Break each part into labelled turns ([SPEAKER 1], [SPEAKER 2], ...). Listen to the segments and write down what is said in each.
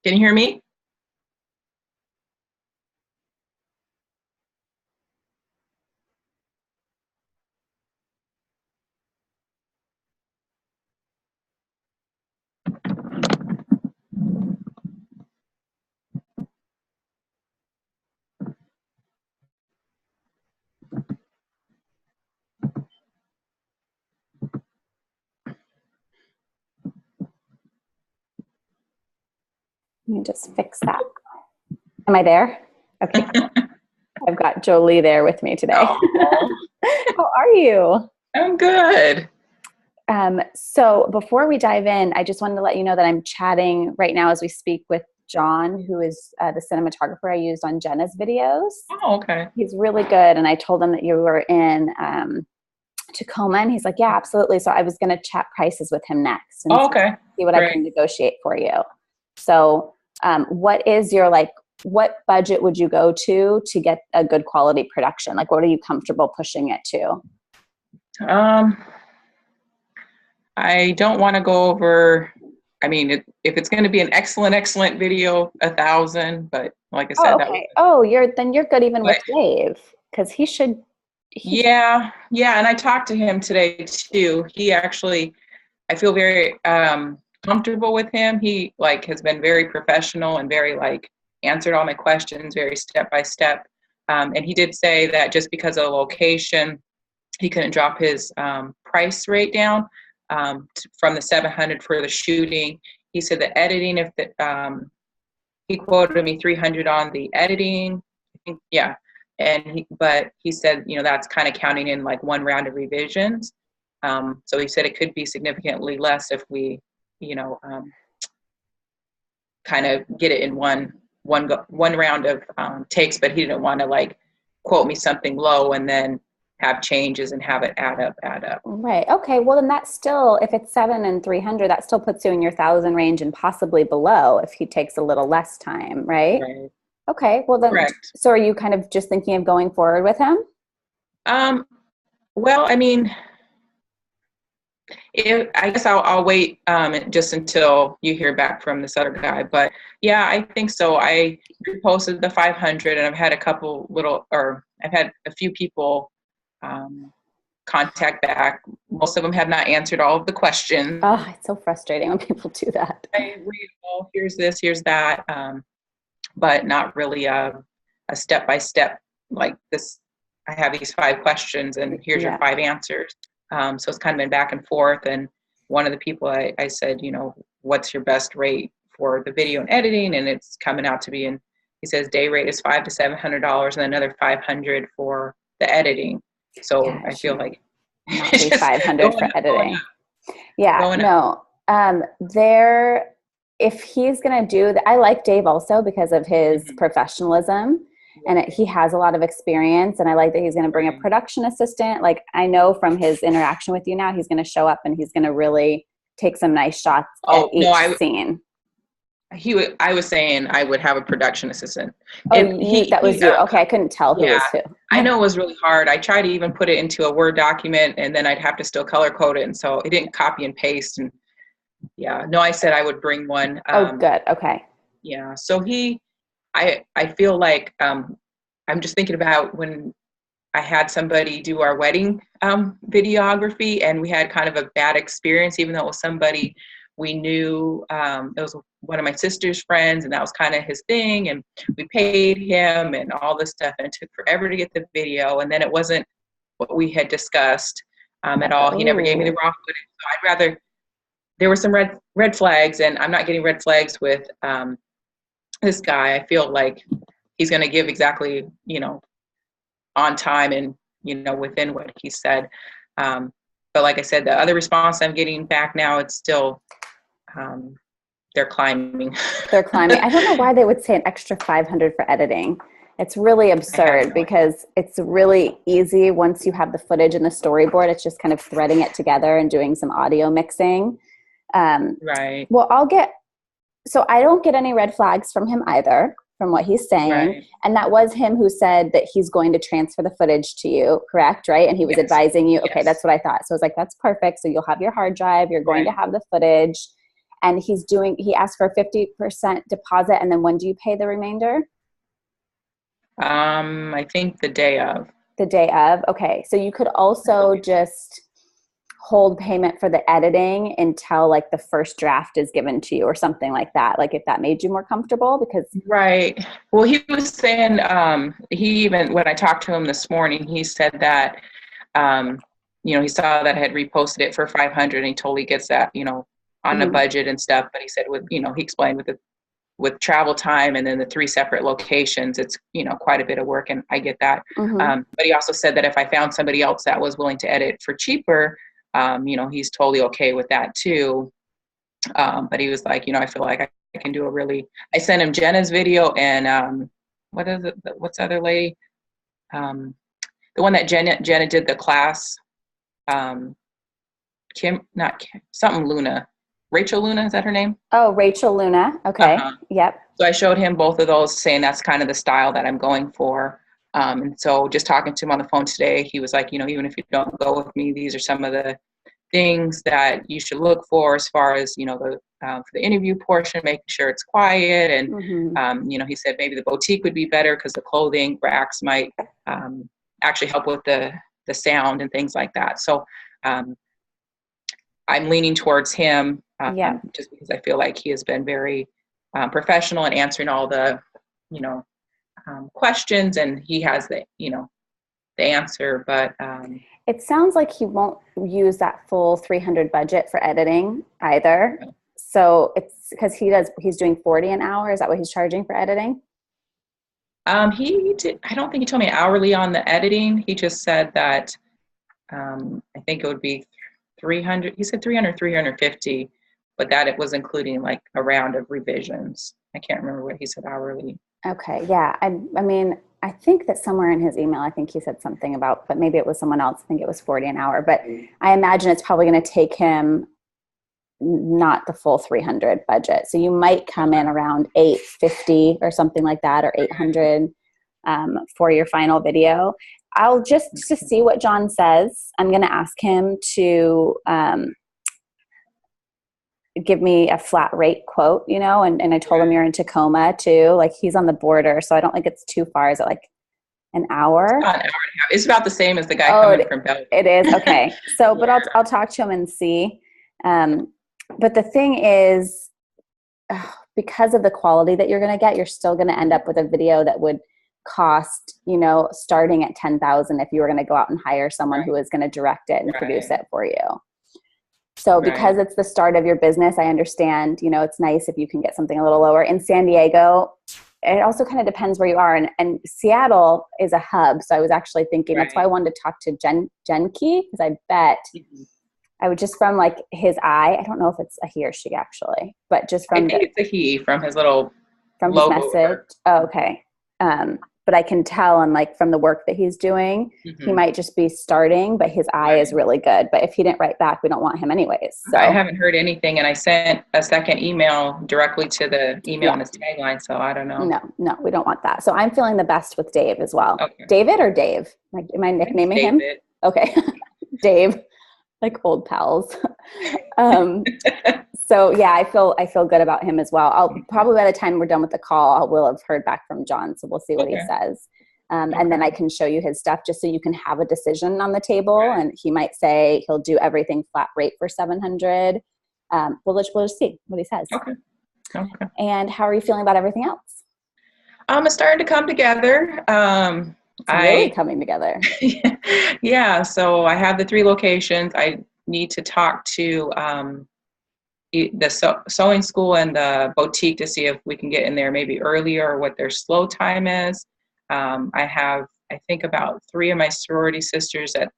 [SPEAKER 1] Can you hear me?
[SPEAKER 2] Let me just fix that. Am I there? Okay. I've got Jolie there with me today. How are you?
[SPEAKER 1] I'm good.
[SPEAKER 2] So before we dive in, I just wanted to let you know that I'm chatting right now as we speak with John, who is the cinematographer I used on Jenna's videos.
[SPEAKER 1] Oh, okay.
[SPEAKER 2] He's really good. And I told him that you were in Tacoma, and he's like, yeah, absolutely. So I was going to chat prices with him next and see what I can negotiate for you. So what is your, what budget would you go to get a good quality production? Like, what are you comfortable pushing it to?
[SPEAKER 1] I don't want to go over, I mean, if it's going to be an excellent video, 1,000, but like I said,
[SPEAKER 2] then you're good even with Dave, because he should.
[SPEAKER 1] Yeah. And I talked to him today too. He actually, I feel very comfortable with him. He has been very professional and very answered all my questions very step by step. And he did say that just because of the location, he couldn't drop his price rate down from the 700 for the shooting. He said the editing, he quoted me 300 on the editing. I think, yeah. But he said, that's kind of counting in one round of revisions. So he said it could be significantly less if we, kind of get it in one round of takes, but he didn't want to quote me something low and then have changes and have it add up.
[SPEAKER 2] Right. Okay. Well, then that's still, if it's 7 and 300, that still puts you in your 1,000 range and possibly below if he takes a little less time, right?
[SPEAKER 1] Right.
[SPEAKER 2] Okay. Well, then,
[SPEAKER 1] correct.
[SPEAKER 2] So are you kind of just thinking of going forward with him?
[SPEAKER 1] Well, I mean, I guess I'll wait just until you hear back from this other guy. But yeah, I think so. I posted the 500, and I've had I've had a few people contact back. Most of them have not answered all of the questions.
[SPEAKER 2] Oh, it's so frustrating when people do that.
[SPEAKER 1] I read, here's this, here's that, but not really a step-by-step like this. I have these 5 questions, and here's your 5 answers. So it's kind of been back and forth. And one of the people I said, what's your best rate for the video and editing? And it's coming out to be, and he says day rate is $500 to $700 and another $500 for the editing. So gosh, I feel like
[SPEAKER 2] not be 500 for editing. Yeah, no. If he's going to do that, I like Dave also because of his professionalism. And he has a lot of experience, and I like that he's going to bring a production assistant. I know from his interaction with you now, he's going to show up and he's going to really take some nice shots at each scene.
[SPEAKER 1] I was saying I would have a production assistant.
[SPEAKER 2] That was you. Okay, I couldn't tell who was who.
[SPEAKER 1] I know it was really hard. I tried to even put it into a Word document, and then I'd have to still color code it, and so it didn't copy and paste. And I said I would bring one.
[SPEAKER 2] Good. Okay.
[SPEAKER 1] Yeah. So I feel like I'm just thinking about when I had somebody do our wedding videography, and we had kind of a bad experience, even though it was somebody we knew. It was one of my sister's friends, and that was kind of his thing, and we paid him and all this stuff, and it took forever to get the video, and then it wasn't what we had discussed at all. He never gave me the raw footage. So I'd rather, there were some red flags, and I'm not getting red flags with this guy. I feel like he's going to give exactly, on time and, within what he said. But like I said, the other response I'm getting back now, it's still, they're climbing.
[SPEAKER 2] They're climbing. I don't know why they would say an extra 500 for editing. It's really absurd because it's really easy once you have the footage and the storyboard. It's just kind of threading it together and doing some audio mixing.
[SPEAKER 1] Right.
[SPEAKER 2] Well, so I don't get any red flags from him either, from what he's saying. Right. And that was him who said that he's going to transfer the footage to you, correct? Right? And he was advising you. Okay, that's what I thought. So I was like, that's perfect. So you'll have your hard drive. You're going to have the footage. And he asked for a 50% deposit. And then when do you pay the remainder?
[SPEAKER 1] I think the day of.
[SPEAKER 2] The day of. Okay. So you could also just hold payment for the editing until like the first draft is given to you or something like that. Like if that made you more comfortable, because.
[SPEAKER 1] Right. Well, he was saying, when I talked to him this morning, he said that, he saw that I had reposted it for 500 and he totally gets that, on a budget and stuff. But he said he explained with travel time and then the 3 separate locations, it's, quite a bit of work, and I get that. But he also said that if I found somebody else that was willing to edit for cheaper, he's totally okay with that too. But he was like, I feel like I can do I sent him Jenna's video and what's the other lady? The one that Jenna did the class, something Luna. Rachel Luna, is that her name?
[SPEAKER 2] Oh, Rachel Luna. Okay. Yep.
[SPEAKER 1] So I showed him both of those, saying that's kind of the style that I'm going for. And so just talking to him on the phone today, he was like, even if you don't go with me, these are some of the things that you should look for as far as, for the interview portion, making sure it's quiet. And, he said maybe the boutique would be better because the clothing racks might actually help with the sound and things like that. So I'm leaning towards him just because I feel like he has been very professional in answering all the, questions, and he has the answer. But
[SPEAKER 2] it sounds like he won't use that full 300 budget for editing either. Okay. So it's because he's doing 40 an hour. Is that what he's charging for editing?
[SPEAKER 1] I don't think he told me hourly on the editing. He just said that I think it would be 300. He said 300, 350, but that it was including like a round of revisions. I can't remember what he said hourly.
[SPEAKER 2] Okay. Yeah. I mean, I think that somewhere in his email, I think he said something about, but maybe it was someone else. I think it was 40 an hour, but I imagine it's probably going to take him not the full 300 budget. So you might come in around 850 or something like that, or 800 for your final video. I'll just to see what John says, I'm going to ask him to give me a flat rate quote, and I told him you're in Tacoma too. Like he's on the border. So I don't think it's too far. Is it like an hour?
[SPEAKER 1] It's about an hour and a half. It's about the same as the guy coming from Belgium.
[SPEAKER 2] It is. Okay. So, but I'll talk to him and see. But the thing is, because of the quality that you're going to get, you're still going to end up with a video that would cost, starting at $10,000 if you were going to go out and hire someone who is going to direct it and produce it for you. So because it's the start of your business, I understand, it's nice if you can get something a little lower. In San Diego, it also kind of depends where you are. And Seattle is a hub. So I was actually thinking that's why I wanted to talk to Genki, because I bet I would just from like his eye. I don't know if it's a he or she actually, but just from
[SPEAKER 1] I think it's a he from his little
[SPEAKER 2] from his message. Oh, okay. But I can tell, and like from the work that he's doing, he might just be starting, but his eye is really good. But if he didn't write back, we don't want him anyways. So.
[SPEAKER 1] I haven't heard anything, and I sent a second email directly to the email in his tagline, so I don't know.
[SPEAKER 2] No, we don't want that. So I'm feeling the best with Dave as well. Okay. David or Dave? Like, am I nicknaming him? Okay. Dave, like old pals. So yeah, I feel good about him as well. I'll probably by the time we're done with the call, I will have heard back from John. So we'll see what he says. And then I can show you his stuff just so you can have a decision on the table. And he might say he'll do everything flat rate for 700. We'll just see what he says. Okay. And how are you feeling about everything else?
[SPEAKER 1] It's starting to come together.
[SPEAKER 2] It's really coming together.
[SPEAKER 1] Yeah. So I have the 3 locations. I need to talk to the sewing school and the boutique to see if we can get in there maybe earlier or what their slow time is. I have, I think, about 3 of my sorority sisters. The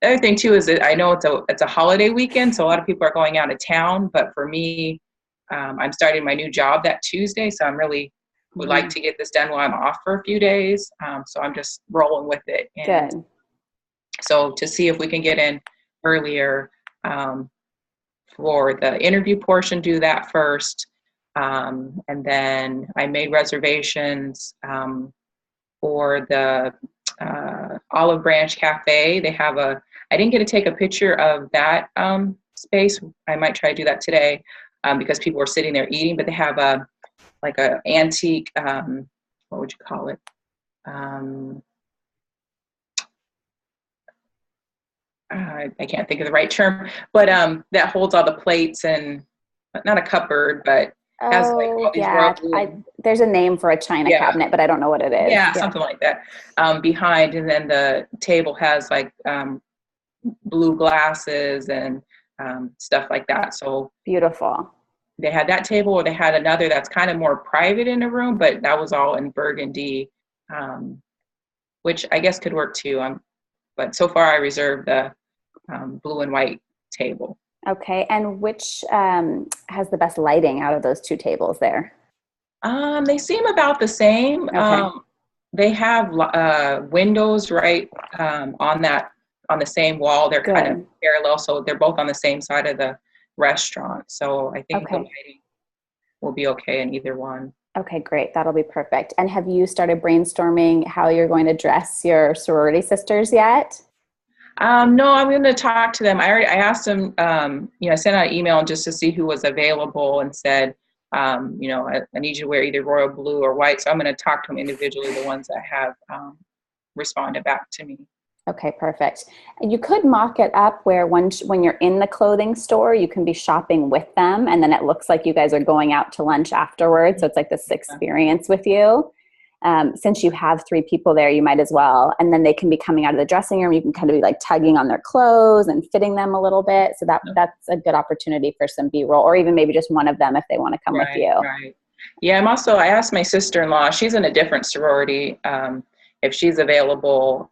[SPEAKER 1] other thing too is that I know it's a holiday weekend, so a lot of people are going out of town. But for me, I'm starting my new job that Tuesday, so I'm really would like to get this done while I'm off for a few days. So I'm just rolling with it. And good. So to see if we can get in earlier. For the interview portion, do that first. And then I made reservations for the Olive Branch Cafe. They have I didn't get to take a picture of that space. I might try to do that today. because people were sitting there eating, but they have a antique, what would you call it? I can't think of the right term, but that holds all the plates, and not a cupboard, but has like all these royal blue.
[SPEAKER 2] There's a name for a china cabinet, but I don't know what it is.
[SPEAKER 1] Yeah, something like that. Behind, and then the table has like blue glasses and stuff like that. So
[SPEAKER 2] beautiful.
[SPEAKER 1] They had that table, or they had another that's kind of more private in the room, but that was all in burgundy, which I guess could work too. But so far I reserved the blue and white table.
[SPEAKER 2] Okay, and which has the best lighting out of those two tables there?
[SPEAKER 1] They seem about the same.
[SPEAKER 2] Okay.
[SPEAKER 1] They have windows right on the same wall. They're kind of parallel, so they're both on the same side of the restaurant. So I think the lighting will be okay in either one.
[SPEAKER 2] Okay, great. That'll be perfect. And have you started brainstorming how you're going to dress your sorority sisters yet?
[SPEAKER 1] No, I'm going to talk to them. I asked them, I sent out an email just to see who was available, and said, I need you to wear either royal blue or white. So I'm going to talk to them individually, the ones that have responded back to me.
[SPEAKER 2] Okay, perfect. And you could mock it up where when you're in the clothing store, you can be shopping with them, and then it looks like you guys are going out to lunch afterwards. So it's like this experience with you. Since you have 3 people there, you might as well. And then they can be coming out of the dressing room. You can kind of be like tugging on their clothes and fitting them a little bit. So that's a good opportunity for some B-roll, or even maybe just one of them if they want to come with you.
[SPEAKER 1] Right. Yeah, I asked my sister-in-law, she's in a different sorority, if she's available,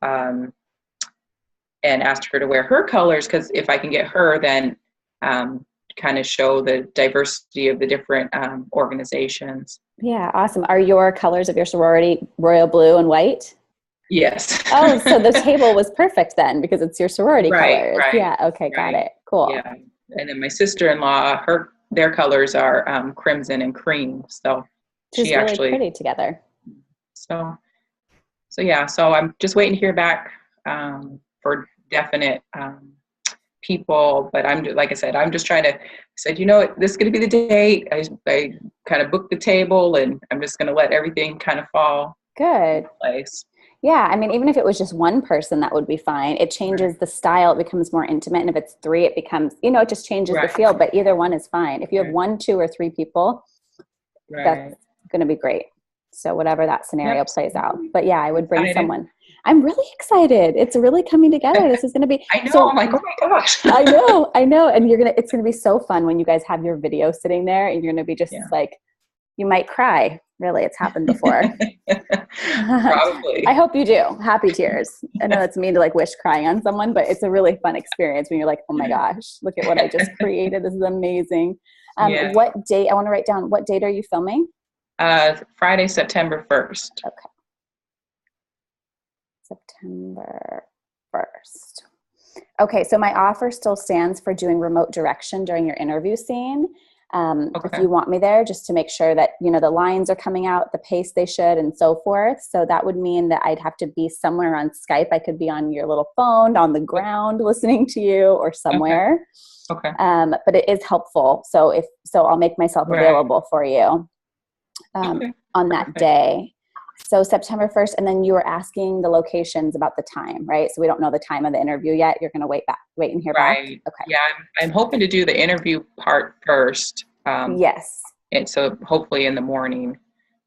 [SPEAKER 1] and asked her to wear her colors, because if I can get her, then kind of show the diversity of the different organizations.
[SPEAKER 2] Yeah, awesome. Are your colors of your sorority royal blue and white?
[SPEAKER 1] Yes.
[SPEAKER 2] Oh, so the table was perfect then, because it's your sorority colors.
[SPEAKER 1] Right.
[SPEAKER 2] Yeah, okay, got it. Cool.
[SPEAKER 1] Yeah. And then my sister-in-law, their colors are crimson and cream. So
[SPEAKER 2] she's really pretty together.
[SPEAKER 1] So yeah, so I'm just waiting to hear back for definite people, but like I said, I'm just trying to say, this is going to be the date. I kind of booked the table, and I'm just going to let everything kind of fall into place.
[SPEAKER 2] Yeah, I mean, even if it was just one person, that would be fine. It changes the style. It becomes more intimate. And if it's 3, it becomes, it just changes the feel, but either one is fine. If you have 1, 2, or 3 people, that's going to be great. So whatever that scenario plays out. But yeah, I would bring someone. I'm really excited. It's really coming together. This is going to be.
[SPEAKER 1] I know. I'm like, oh my gosh.
[SPEAKER 2] I know. And it's going to be so fun when you guys have your video sitting there, and you're going to be just like, you might cry. Really, it's happened before.
[SPEAKER 1] Probably.
[SPEAKER 2] I hope you do. Happy tears. I know it's mean to like wish crying on someone, but it's a really fun experience when you're like, oh my gosh, look at what I just created. This is amazing. What date? I want to write down. What date are you filming?
[SPEAKER 1] Friday, September 1st.
[SPEAKER 2] Okay. September 1st. Okay, so my offer still stands for doing remote direction during your interview scene. If you want me there, just to make sure that, the lines are coming out the pace they should and so forth. So that would mean that I'd have to be somewhere on Skype. I could be on your little phone, on the ground, listening to you, or somewhere.
[SPEAKER 1] Okay.
[SPEAKER 2] But it is helpful. So I'll make myself available for you on that day. So September 1st, and then you were asking the locations about the time, right? So we don't know the time of the interview yet. You're going to wait and hear back? Okay.
[SPEAKER 1] Yeah, I'm hoping to do the interview part first.
[SPEAKER 2] Yes.
[SPEAKER 1] And so hopefully in the morning.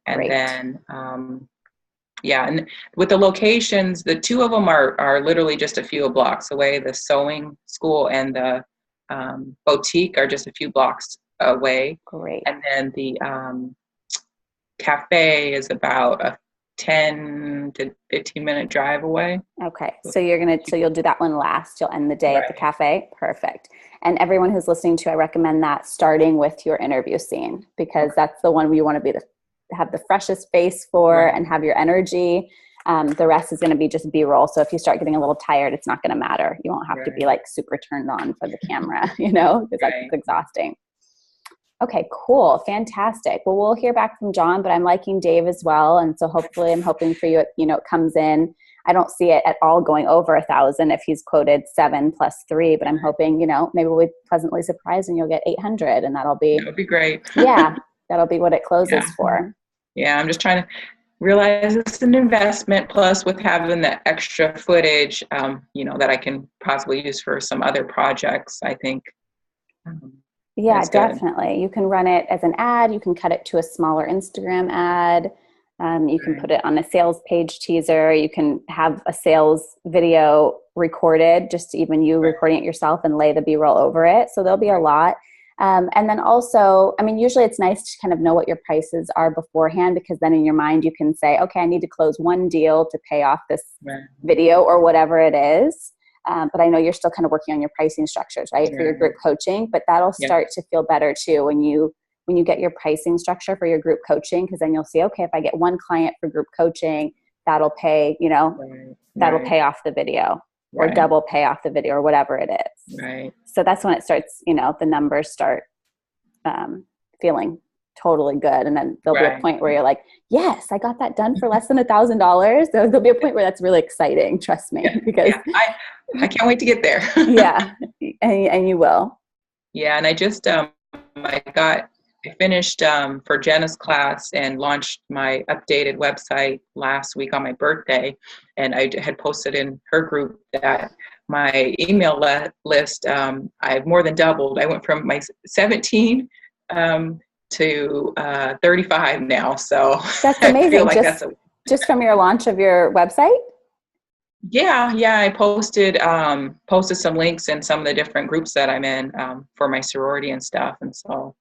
[SPEAKER 1] And
[SPEAKER 2] Great.
[SPEAKER 1] Then, and with the locations, the 2 of them are literally just a few blocks away. The sewing school and the boutique are just a few blocks away.
[SPEAKER 2] Great.
[SPEAKER 1] And then the cafe is about a 10 to 15 minute drive away.
[SPEAKER 2] Okay. So you'll do that one last. You'll end the day at the cafe. Perfect. And everyone who's listening to, I recommend that starting with your interview scene, because that's the one where you want to have the freshest face for and have your energy. The rest is going to be just B-roll. So if you start getting a little tired, it's not going to matter. You won't have to be like super turned on for the camera, because that's exhausting. Okay, cool. Fantastic. Well, we'll hear back from John, but I'm liking Dave as well. And so hopefully I'm hoping for you, it comes in. I don't see it at all going over 1,000 if he's quoted 7 plus 3, but I'm hoping, maybe we'll be pleasantly surprised and you'll get 800, and that would
[SPEAKER 1] be great.
[SPEAKER 2] Yeah, that'll be what it closes for.
[SPEAKER 1] Yeah, I'm just trying to realize it's an investment, plus with having the extra footage, that I can possibly use for some other projects, I think.
[SPEAKER 2] Yeah, definitely. You can run it as an ad. You can cut it to a smaller Instagram ad. You can put it on a sales page teaser. You can have a sales video recorded, just even you recording it yourself, and lay the B-roll over it. So there'll be a lot. And then also, usually it's nice to kind of know what your prices are beforehand, because then in your mind you can say, okay, I need to close one deal to pay off this video or whatever it is. But I know you're still kind of working on your pricing structures, right, for your group coaching, but that'll start to feel better too when you get your pricing structure for your group coaching, because then you'll see, okay, if I get one client for group coaching, that'll pay, that'll pay off the video. Or double pay off the video, or whatever it is.
[SPEAKER 1] Right.
[SPEAKER 2] So that's when it starts, the numbers start feeling totally good. And then there'll be a point where you're like, yes, I got that done for less than $1,000. There'll be a point where that's really exciting. Trust me, because
[SPEAKER 1] I can't wait to get there.
[SPEAKER 2] and you will.
[SPEAKER 1] Yeah. And I just, I finished for Jenna's class and launched my updated website last week on my birthday. And I had posted in her group that my email list, I've more than doubled. I went from my 17 to 35 now. So
[SPEAKER 2] that's amazing. Just from your launch of your website?
[SPEAKER 1] Yeah. I posted some links in some of the different groups that I'm in for my sorority and stuff. And so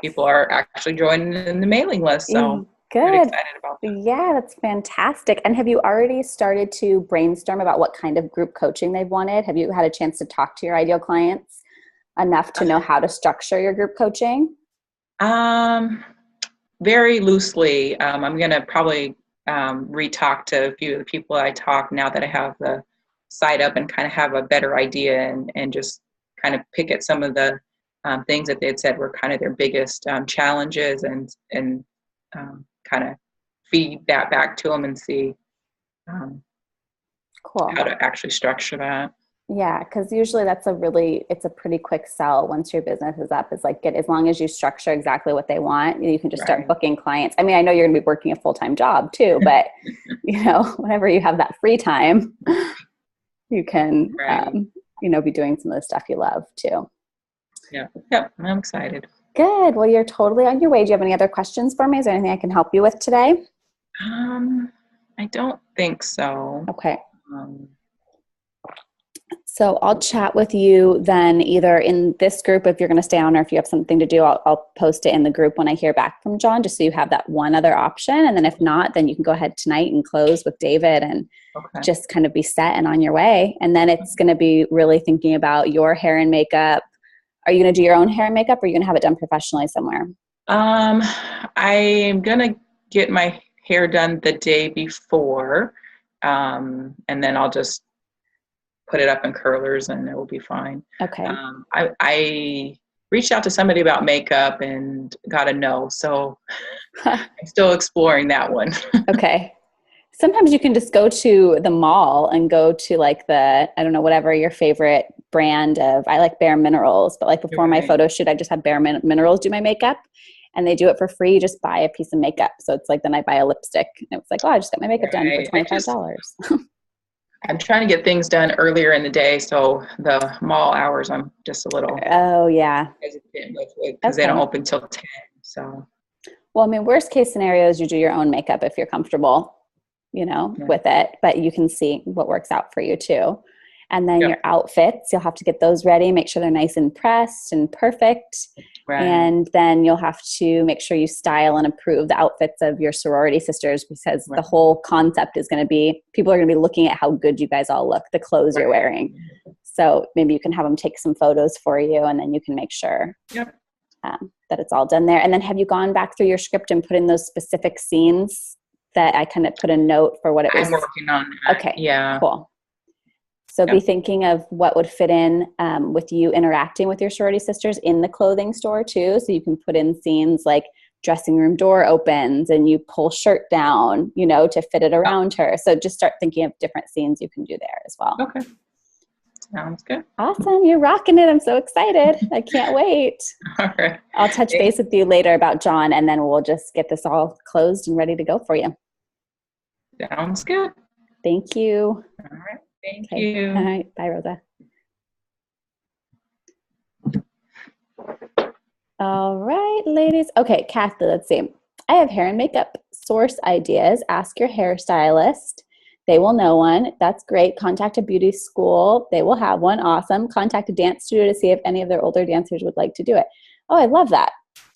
[SPEAKER 1] people are actually joining in the mailing list. So
[SPEAKER 2] good.
[SPEAKER 1] I'm excited about that.
[SPEAKER 2] Yeah, that's fantastic. And have you already started to brainstorm about what kind of group coaching they've wanted? Have you had a chance to talk to your ideal clients enough to know how to structure your group coaching?
[SPEAKER 1] Very loosely. I'm going to probably re-talk to a few of the people I talk now that I have the site up, and kind of have a better idea, and just kind of pick at some of the things that they had said were kind of their biggest challenges, and kind of feed that back to them and see
[SPEAKER 2] cool
[SPEAKER 1] how to actually structure that.
[SPEAKER 2] Yeah, because usually it's a pretty quick sell once your business is up. It's like, as long as you structure exactly what they want, you can just start booking clients. I know you're going to be working a full-time job too, but whenever you have that free time, you can be doing some of the stuff you love too.
[SPEAKER 1] Yep, I'm excited.
[SPEAKER 2] Good. Well, you're totally on your way. Do you have any other questions for me? Is there anything I can help you with today?
[SPEAKER 1] I don't think so.
[SPEAKER 2] Okay. So I'll chat with you then, either in this group if you're going to stay on, or if you have something to do, I'll post it in the group when I hear back from John, just so you have that one other option. And then if not, then you can go ahead tonight and close with David and just kind of be set and on your way. And then it's going to be really thinking about your hair and makeup. Are you going to do your own hair and makeup, or are you going to have it done professionally somewhere?
[SPEAKER 1] I'm going to get my hair done the day before, and then I'll just put it up in curlers and it will be fine.
[SPEAKER 2] Okay.
[SPEAKER 1] I reached out to somebody about makeup and got a no, so I'm still exploring that one. Okay.
[SPEAKER 2] Sometimes you can just go to the mall and go to like whatever your favorite brand of, I like Bare Minerals, but like before my photo shoot, I just had Bare Minerals do my makeup, and they do it for free. You just buy a piece of makeup. So it's like, then I buy a lipstick, and it was like, oh, I just got my makeup done for $25.
[SPEAKER 1] I'm trying to get things done earlier in the day, so the mall hours I'm just a little hesitant with, because they don't open till 10. So,
[SPEAKER 2] well, worst case scenario is you do your own makeup if you're comfortable, with it, but you can see what works out for you too. And then your outfits, you'll have to get those ready, make sure they're nice and pressed and perfect. Right. And then you'll have to make sure you style and approve the outfits of your sorority sisters, because the whole concept is going to be, people are going to be looking at how good you guys all look, the clothes you're wearing. So maybe you can have them take some photos for you, and then you can make sure that it's all done there. And then have you gone back through your script and put in those specific scenes that I kind of put a note for what it was?
[SPEAKER 1] I'm working on that.
[SPEAKER 2] Okay. Yeah. Cool. So be thinking of what would fit in with you interacting with your sorority sisters in the clothing store too. So you can put in scenes like dressing room door opens and you pull shirt down, to fit it around her. So just start thinking of different scenes you can do there as well.
[SPEAKER 1] Okay. Sounds good.
[SPEAKER 2] Awesome. You're rocking it. I'm so excited. I can't wait.
[SPEAKER 1] All right.
[SPEAKER 2] I'll touch base with you later about John, and then we'll just get this all closed and ready to go for you.
[SPEAKER 1] Sounds good.
[SPEAKER 2] Thank you.
[SPEAKER 1] All right. Thank you.
[SPEAKER 2] All right. Bye, Rosa. All right, ladies. Okay, Kathy, let's see. I have hair and makeup source ideas. Ask your hairstylist. They will know one. That's great. Contact a beauty school. They will have one. Awesome. Contact a dance studio to see if any of their older dancers would like to do it. Oh, I love that.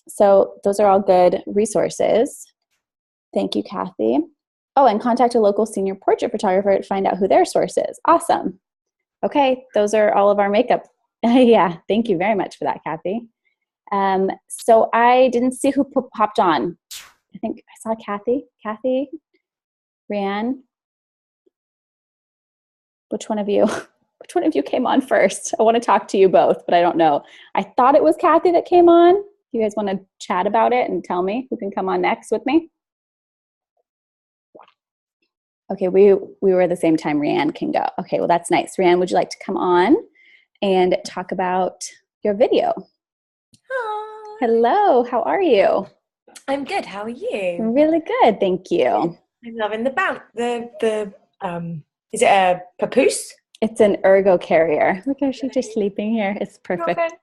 [SPEAKER 2] So those are all good resources. Thank you, Kathy. Oh, and contact a local senior portrait photographer to find out who their source is. Awesome. Okay, those are all of our makeup. Yeah, thank you very much for that, Kathy. So I didn't see who popped on. I think I saw Kathy, Rianne. Which one of you came on first? I want to talk to you both, but I don't know. I thought it was Kathy that came on. You guys want to chat about it and tell me who can come on next with me? Okay, we were at the same time. Rianne can go. Okay, well, that's nice. Rianne, would you like to come on and talk about your video?
[SPEAKER 3] Hi.
[SPEAKER 2] Hello, how are you?
[SPEAKER 3] I'm good. How are you?
[SPEAKER 2] Really good, thank you.
[SPEAKER 3] I'm loving the band. Is it a papoose?
[SPEAKER 2] It's an ergo carrier. Look how she's just sleeping here. It's perfect.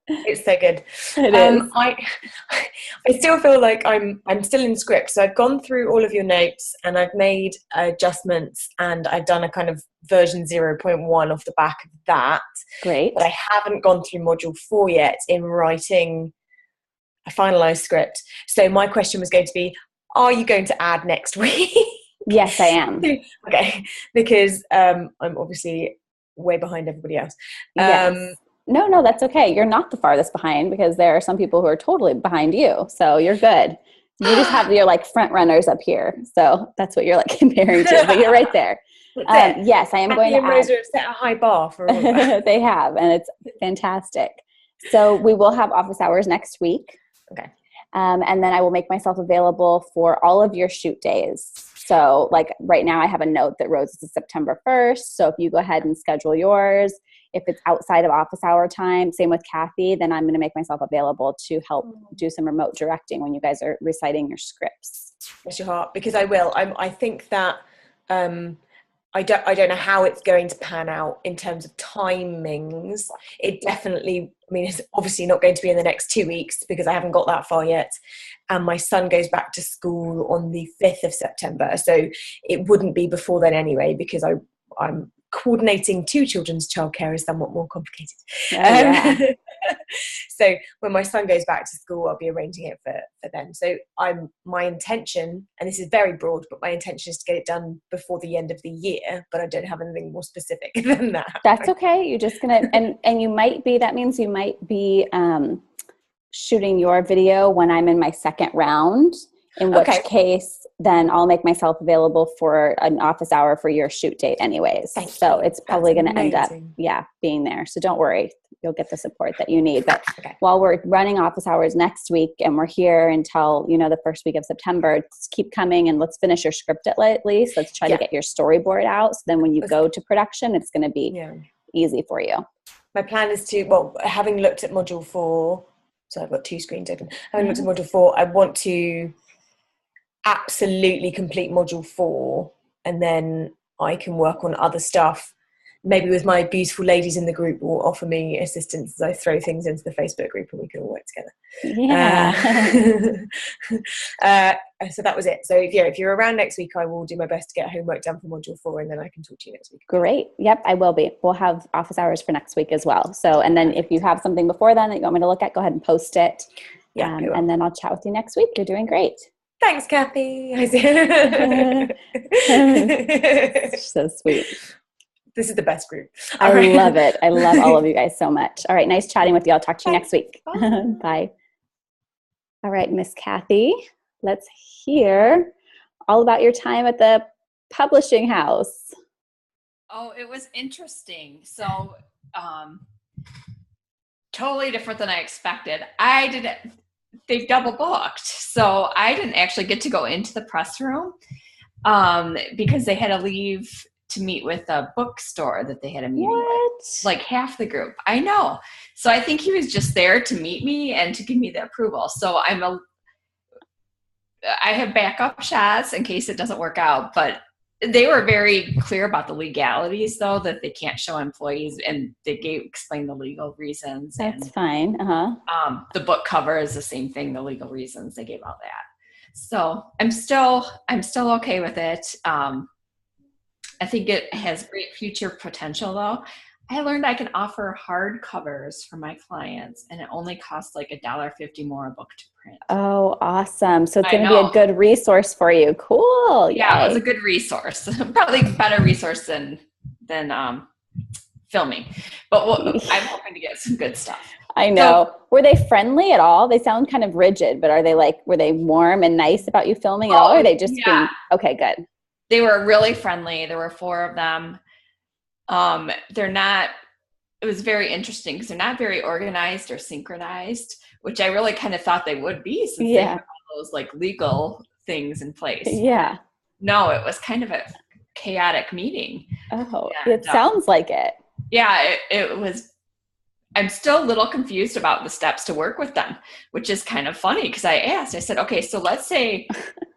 [SPEAKER 3] It's so good.
[SPEAKER 2] It is.
[SPEAKER 3] I still feel like I'm still in script. So I've gone through all of your notes and I've made adjustments and I've done a kind of version 0.1 off the back of that.
[SPEAKER 2] Great.
[SPEAKER 3] But I haven't gone through module 4 yet in writing a finalized script. So my question was going to be, are you going to add next week?
[SPEAKER 2] Yes, I am.
[SPEAKER 3] Okay, because I'm obviously way behind everybody else.
[SPEAKER 2] Yes. No, that's okay. You're not the farthest behind because there are some people who are totally behind you. So you're good. You just have your like front runners up here. So that's what you're like comparing to, but you're right there. Yes, I am going to add.
[SPEAKER 3] Rosa have set a high bar for all of us.
[SPEAKER 2] They have, and it's fantastic. So we will have office hours next week.
[SPEAKER 3] Okay.
[SPEAKER 2] And then I will make myself available for all of your shoot days. So like right now I have a note that Rose is September 1st. So if you go ahead and schedule yours, if it's outside of office hour time, same with Kathy, then I'm going to make myself available to help do some remote directing when you guys are reciting your scripts.
[SPEAKER 3] Bless your heart, because I will. I think that I don't know how it's going to pan out in terms of timings. It definitely, it's obviously not going to be in the next 2 weeks because I haven't got that far yet. And my son goes back to school on the 5th of September. So it wouldn't be before then anyway, because I'm coordinating 2 children's childcare is somewhat more complicated.
[SPEAKER 2] Yeah.
[SPEAKER 3] So when my son goes back to school, I'll be arranging it for then. So my intention, and this is very broad, but my intention is to get it done before the end of the year, but I don't have anything more specific than that.
[SPEAKER 2] That's okay. You're just going to, and you might be, that means you might be shooting your video when I'm in my second round, in which case then I'll make myself available for an office hour for your shoot date anyways. So it's probably going to end up, being there. So don't worry. You'll get the support that you need. But while we're running office hours next week and we're here until, the first week of September, just keep coming and let's finish your script at least. Let's try to get your storyboard out. So then when you go to production, it's going to be easy for you.
[SPEAKER 3] My plan is to, having looked at module 4, so I've got 2 screens open. Having looked at module 4, I want to absolutely complete module 4 and then I can work on other stuff. Maybe with my beautiful ladies in the group will offer me assistance as I throw things into the Facebook group and we can all work together.
[SPEAKER 2] Yeah.
[SPEAKER 3] So that was it. So if you're around next week, I will do my best to get homework done for module 4 and then I can talk to you next week.
[SPEAKER 2] Great. Yep, I will be. We'll have office hours for next week as well. So, and then if you have something before then that you want me to look at, go ahead and post it.
[SPEAKER 3] Yeah.
[SPEAKER 2] And then I'll chat with you next week. You're doing great.
[SPEAKER 3] Thanks, Kathy.
[SPEAKER 2] So sweet.
[SPEAKER 3] This is the best group.
[SPEAKER 2] I love it. I love all of you guys so much. All right. Nice chatting with you. I'll talk to you next week. Bye. All right, Miss Kathy, let's hear all about your time at the publishing house.
[SPEAKER 4] Oh, it was interesting. So, totally different than I expected. I they double booked. So I didn't actually get to go into the press room because they had to leave to meet with a bookstore that they had a meeting with. Like half the group. I know. So I think he was just there to meet me and to give me the approval. So I have backup shots in case it doesn't work out, but they were very clear about the legalities, though, that they can't show employees, and they explained the legal reasons.
[SPEAKER 2] That's
[SPEAKER 4] and,
[SPEAKER 2] fine.
[SPEAKER 4] The book cover is the same thing. The legal reasons, they gave all that. So I'm still okay with it. I think it has great future potential, though. I learned I can offer hard covers for my clients, and it only costs like $1.50 more a book to print.
[SPEAKER 2] Oh, awesome. So it's going to be a good resource for you. Cool.
[SPEAKER 4] Yeah,
[SPEAKER 2] Yay.
[SPEAKER 4] It was a good resource. Probably a better resource than filming. But I'm hoping to get some good stuff.
[SPEAKER 2] I know. So, were they friendly at all? They sound kind of rigid, but were they warm and nice about you filming at all? Or are they just being, okay, good.
[SPEAKER 4] They were really friendly. There were 4 of them. It was very interesting because they're not very organized or synchronized, which I really kind of thought they would be since they have all those like legal things in place.
[SPEAKER 2] Yeah.
[SPEAKER 4] No, it was kind of a chaotic meeting.
[SPEAKER 2] Oh, it sounds like it.
[SPEAKER 4] Yeah, it was. I'm still a little confused about the steps to work with them, which is kind of funny because I said, okay, so let's say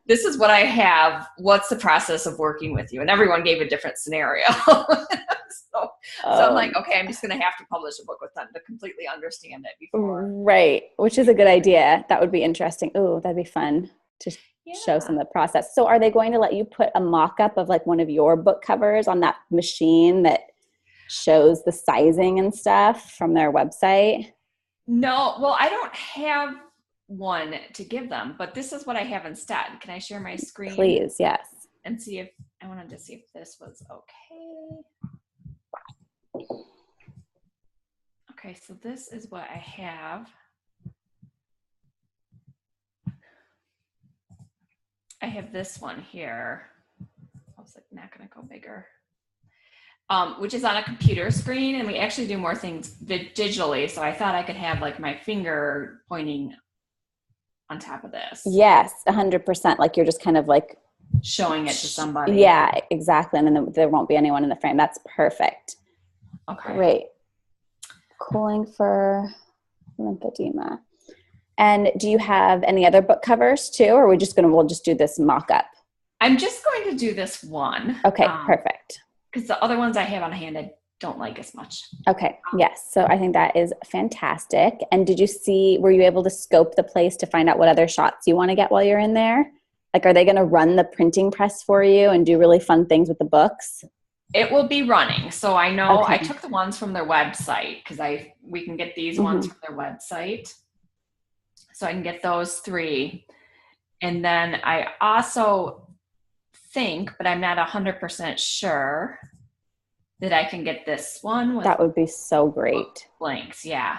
[SPEAKER 4] this is what I have. What's the process of working with you? And everyone gave a different scenario. So I'm like, okay, I'm just going to have to publish a book with them to completely understand it before.
[SPEAKER 2] Right, which is a good idea. That would be interesting. Oh, that'd be fun to show some of the process. So are they going to let you put a mock-up of like one of your book covers on that machine that shows the sizing and stuff from their website?
[SPEAKER 4] No, well, I don't have one to give them, but this is what I have instead. Can I share my screen?
[SPEAKER 2] Please, yes.
[SPEAKER 4] And see if I wanted to see if this was okay. Okay, so this is what I have. I have this one here. I was like, not gonna go bigger. Which is on a computer screen, and we actually do more things digitally. So I thought I could have like my finger pointing on top of this.
[SPEAKER 2] Yes, 100%. Like you're just kind of like
[SPEAKER 4] showing it to somebody.
[SPEAKER 2] Yeah, exactly. And then there won't be anyone in the frame. That's perfect.
[SPEAKER 4] Okay.
[SPEAKER 2] Great. Cooling for lymphedema. And do you have any other book covers too, or we'll just do this mock-up?
[SPEAKER 4] I'm just going to do this one.
[SPEAKER 2] Okay, perfect.
[SPEAKER 4] Because the other ones I have on hand, I don't like as much.
[SPEAKER 2] Okay, yes. So I think that is fantastic. And were you able to scope the place to find out what other shots you want to get while you're in there? Like, are they going to run the printing press for you and do really fun things with the books?
[SPEAKER 4] It will be running. So I know I took the ones from their website because we can get these ones from their website. So I can get those 3. And then I also think, but I'm not 100% sure, that I can get this one. That
[SPEAKER 2] would be so great.
[SPEAKER 4] Blanks, yeah.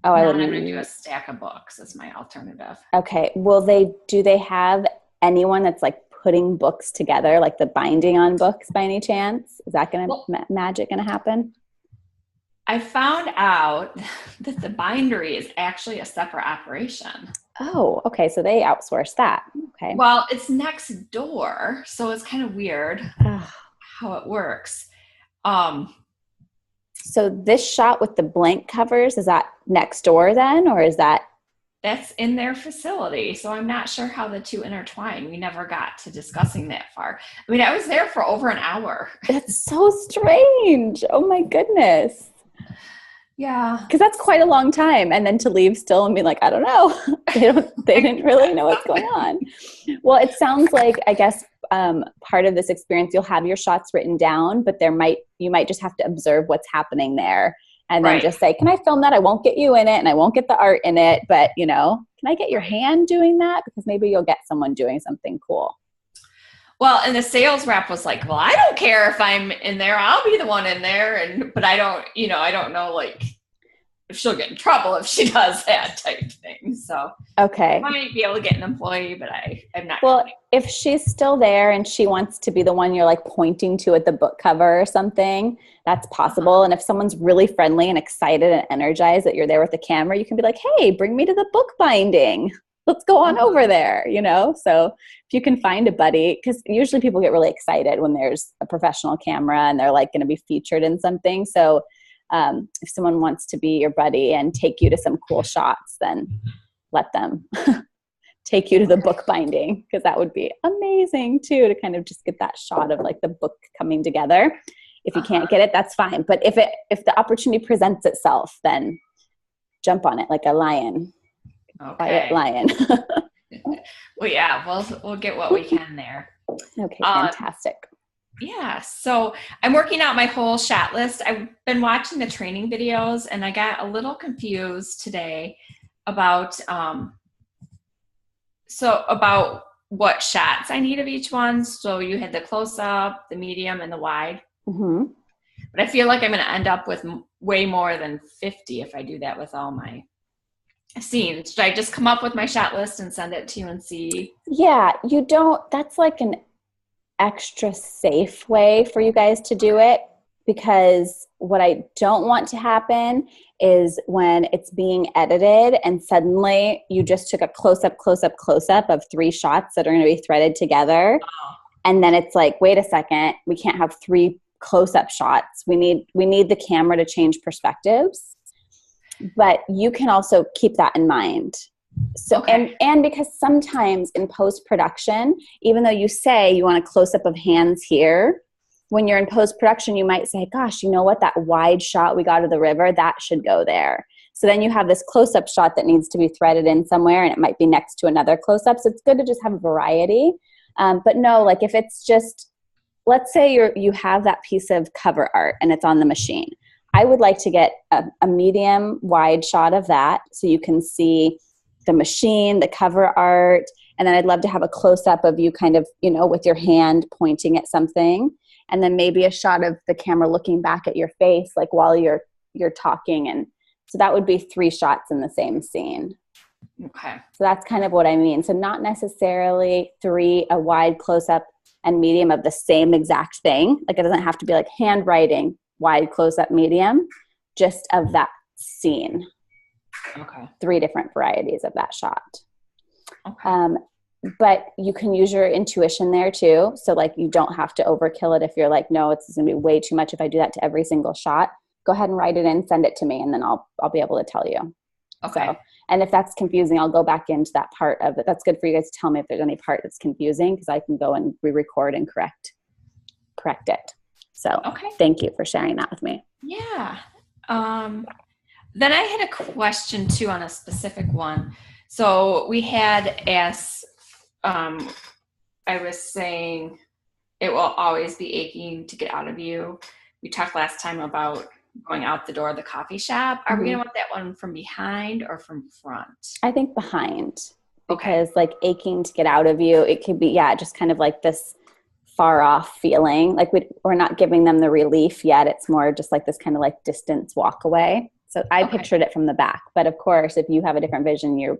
[SPEAKER 2] Oh,
[SPEAKER 4] I'm going to do a stack of books as my alternative.
[SPEAKER 2] Okay. Do they have anyone that's like putting books together, like the binding on books by any chance? Is that magic going to happen?
[SPEAKER 4] I found out that the bindery is actually a separate operation.
[SPEAKER 2] Oh, okay. So they outsource that. Okay.
[SPEAKER 4] Well, it's next door, so it's kind of weird how it works.
[SPEAKER 2] So this shot with the blank covers, is that next door then, or is that?
[SPEAKER 4] That's in their facility, so I'm not sure how the two intertwine. We never got to discussing that far. I mean, I was there for over an hour.
[SPEAKER 2] That's so strange. Oh my goodness.
[SPEAKER 4] Yeah.
[SPEAKER 2] Because that's quite a long time. And then to leave still and be like, I don't know. They didn't really know what's going on. Well, it sounds like, I guess, part of this experience, you'll have your shots written down, but you might just have to observe what's happening there. And then just say, can I film that? I won't get you in it and I won't get the art in it, but can I get your hand doing that? Because maybe you'll get someone doing something cool.
[SPEAKER 4] Well, and the sales rep was like, well, I don't care if I'm in there. I'll be the one in there. But I don't know, like, if she'll get in trouble if she does that type thing. So
[SPEAKER 2] okay,
[SPEAKER 4] I might be able to get an employee, but I'm not.
[SPEAKER 2] Well, if she's still there and she wants to be the one you're like pointing to at the book cover or something, that's possible. And if someone's really friendly and excited and energized that you're there with the camera, you can be like, hey, bring me to the book binding. Let's go on over there, you know? So if you can find a buddy, because usually people get really excited when there's a professional camera and they're like going to be featured in something. So if someone wants to be your buddy and take you to some cool shots, then let them take you to the book binding, because that would be amazing too, to kind of just get that shot of like the book coming together. If you can't get it, that's fine. But if the opportunity presents itself, then jump on it like a lion.
[SPEAKER 4] Okay.
[SPEAKER 2] Quiet lion.
[SPEAKER 4] Well, yeah, we'll get what we can there.
[SPEAKER 2] Okay, fantastic.
[SPEAKER 4] Yeah, so I'm working out my whole shot list. I've been watching the training videos, and I got a little confused today about about what shots I need of each one. So you had the close up, the medium, and the wide.
[SPEAKER 2] Mm-hmm.
[SPEAKER 4] But I feel like I'm going to end up with way more than 50 if I do that with all my scenes. Should I just come up with my shot list and send it to you and see?
[SPEAKER 2] Yeah, that's like an extra safe way for you guys to do it, because what I don't want to happen is when it's being edited and suddenly you just took a close-up of 3 shots that are going to be threaded together.
[SPEAKER 4] Oh.
[SPEAKER 2] And then it's like, wait a second, we can't have 3 close-up shots. We need the camera to change perspectives. But you can also keep that in mind. So,
[SPEAKER 4] okay.
[SPEAKER 2] and because sometimes in post-production, even though you say you want a close-up of hands here, when you're in post-production, you might say, gosh, you know what, that wide shot we got of the river, that should go there. So then you have this close-up shot that needs to be threaded in somewhere, and it might be next to another close-up. So it's good to just have a variety. But no, like if it's just, let's say you have that piece of cover art and it's on the machine. I would like to get a medium wide shot of that so you can see the machine, the cover art, and then I'd love to have a close-up of you kind of, with your hand pointing at something, and then maybe a shot of the camera looking back at your face, like while you're talking. And so that would be 3 shots in the same scene.
[SPEAKER 4] Okay.
[SPEAKER 2] So that's kind of what I mean. So not necessarily 3, a wide close-up and medium of the same exact thing. Like it doesn't have to be like handwriting, wide close-up, medium, just of that scene.
[SPEAKER 4] Okay.
[SPEAKER 2] 3 different varieties of that shot.
[SPEAKER 4] Okay.
[SPEAKER 2] But you can use your intuition there too. So like you don't have to overkill it if you're like, no, it's going to be way too much if I do that to every single shot. Go ahead and write it in, send it to me, and then I'll be able to tell you.
[SPEAKER 4] Okay.
[SPEAKER 2] So, and if that's confusing, I'll go back into that part of it. That's good for you guys to tell me if there's any part that's confusing, because I can go and re-record and correct it. So
[SPEAKER 4] okay.
[SPEAKER 2] Thank you for sharing that with me.
[SPEAKER 4] Yeah. Then I had a question too on a specific one. So we had as I was saying, it will always be aching to get out of you. We talked last time about going out the door of the coffee shop. Are we going to want that one from behind or from front?
[SPEAKER 2] I think behind, because like aching to get out of you, it could be, just kind of like this far off feeling. Like we're not giving them the relief yet. It's more just like this kind of like distance walk away. So I pictured it from the back, but of course, if you have a different vision, you're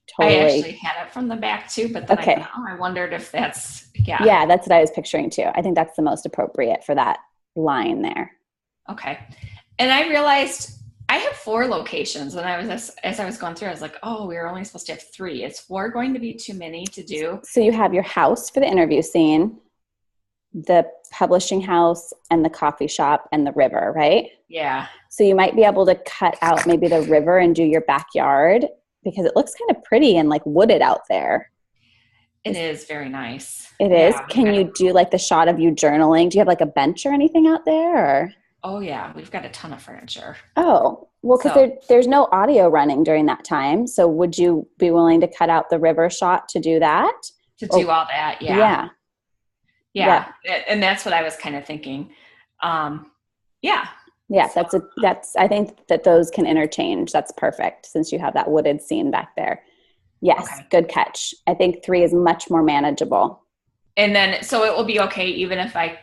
[SPEAKER 2] totally.
[SPEAKER 4] I actually had it from the back too, but then I wondered if that's,
[SPEAKER 2] Yeah, that's what I was picturing too. I think that's the most appropriate for that line there.
[SPEAKER 4] Okay. And I realized I have 4 locations, and as I was going through, I was like, oh, we were only supposed to have 3. Is 4 going to be too many to do?
[SPEAKER 2] So you have your house for the interview scene, the publishing house, and the coffee shop, and the river, right?
[SPEAKER 4] Yeah.
[SPEAKER 2] So you might be able to cut out maybe the river and do your backyard, because it looks kind of pretty and like wooded out there.
[SPEAKER 4] It is very nice.
[SPEAKER 2] It is. Can you do like the shot of you journaling? Do you have like a bench or anything out there? Or?
[SPEAKER 4] Oh yeah, we've got a ton of furniture.
[SPEAKER 2] Oh, well, because there's no audio running during that time. So would you be willing to cut out the river shot to do that?
[SPEAKER 4] To do all that, yeah. Yeah. And that's what I was kind of thinking. Yeah,
[SPEAKER 2] I think that those can interchange. That's perfect, since you have that wooded scene back there. Yes, Good catch. I think 3 is much more manageable.
[SPEAKER 4] And then, so it will be okay even if I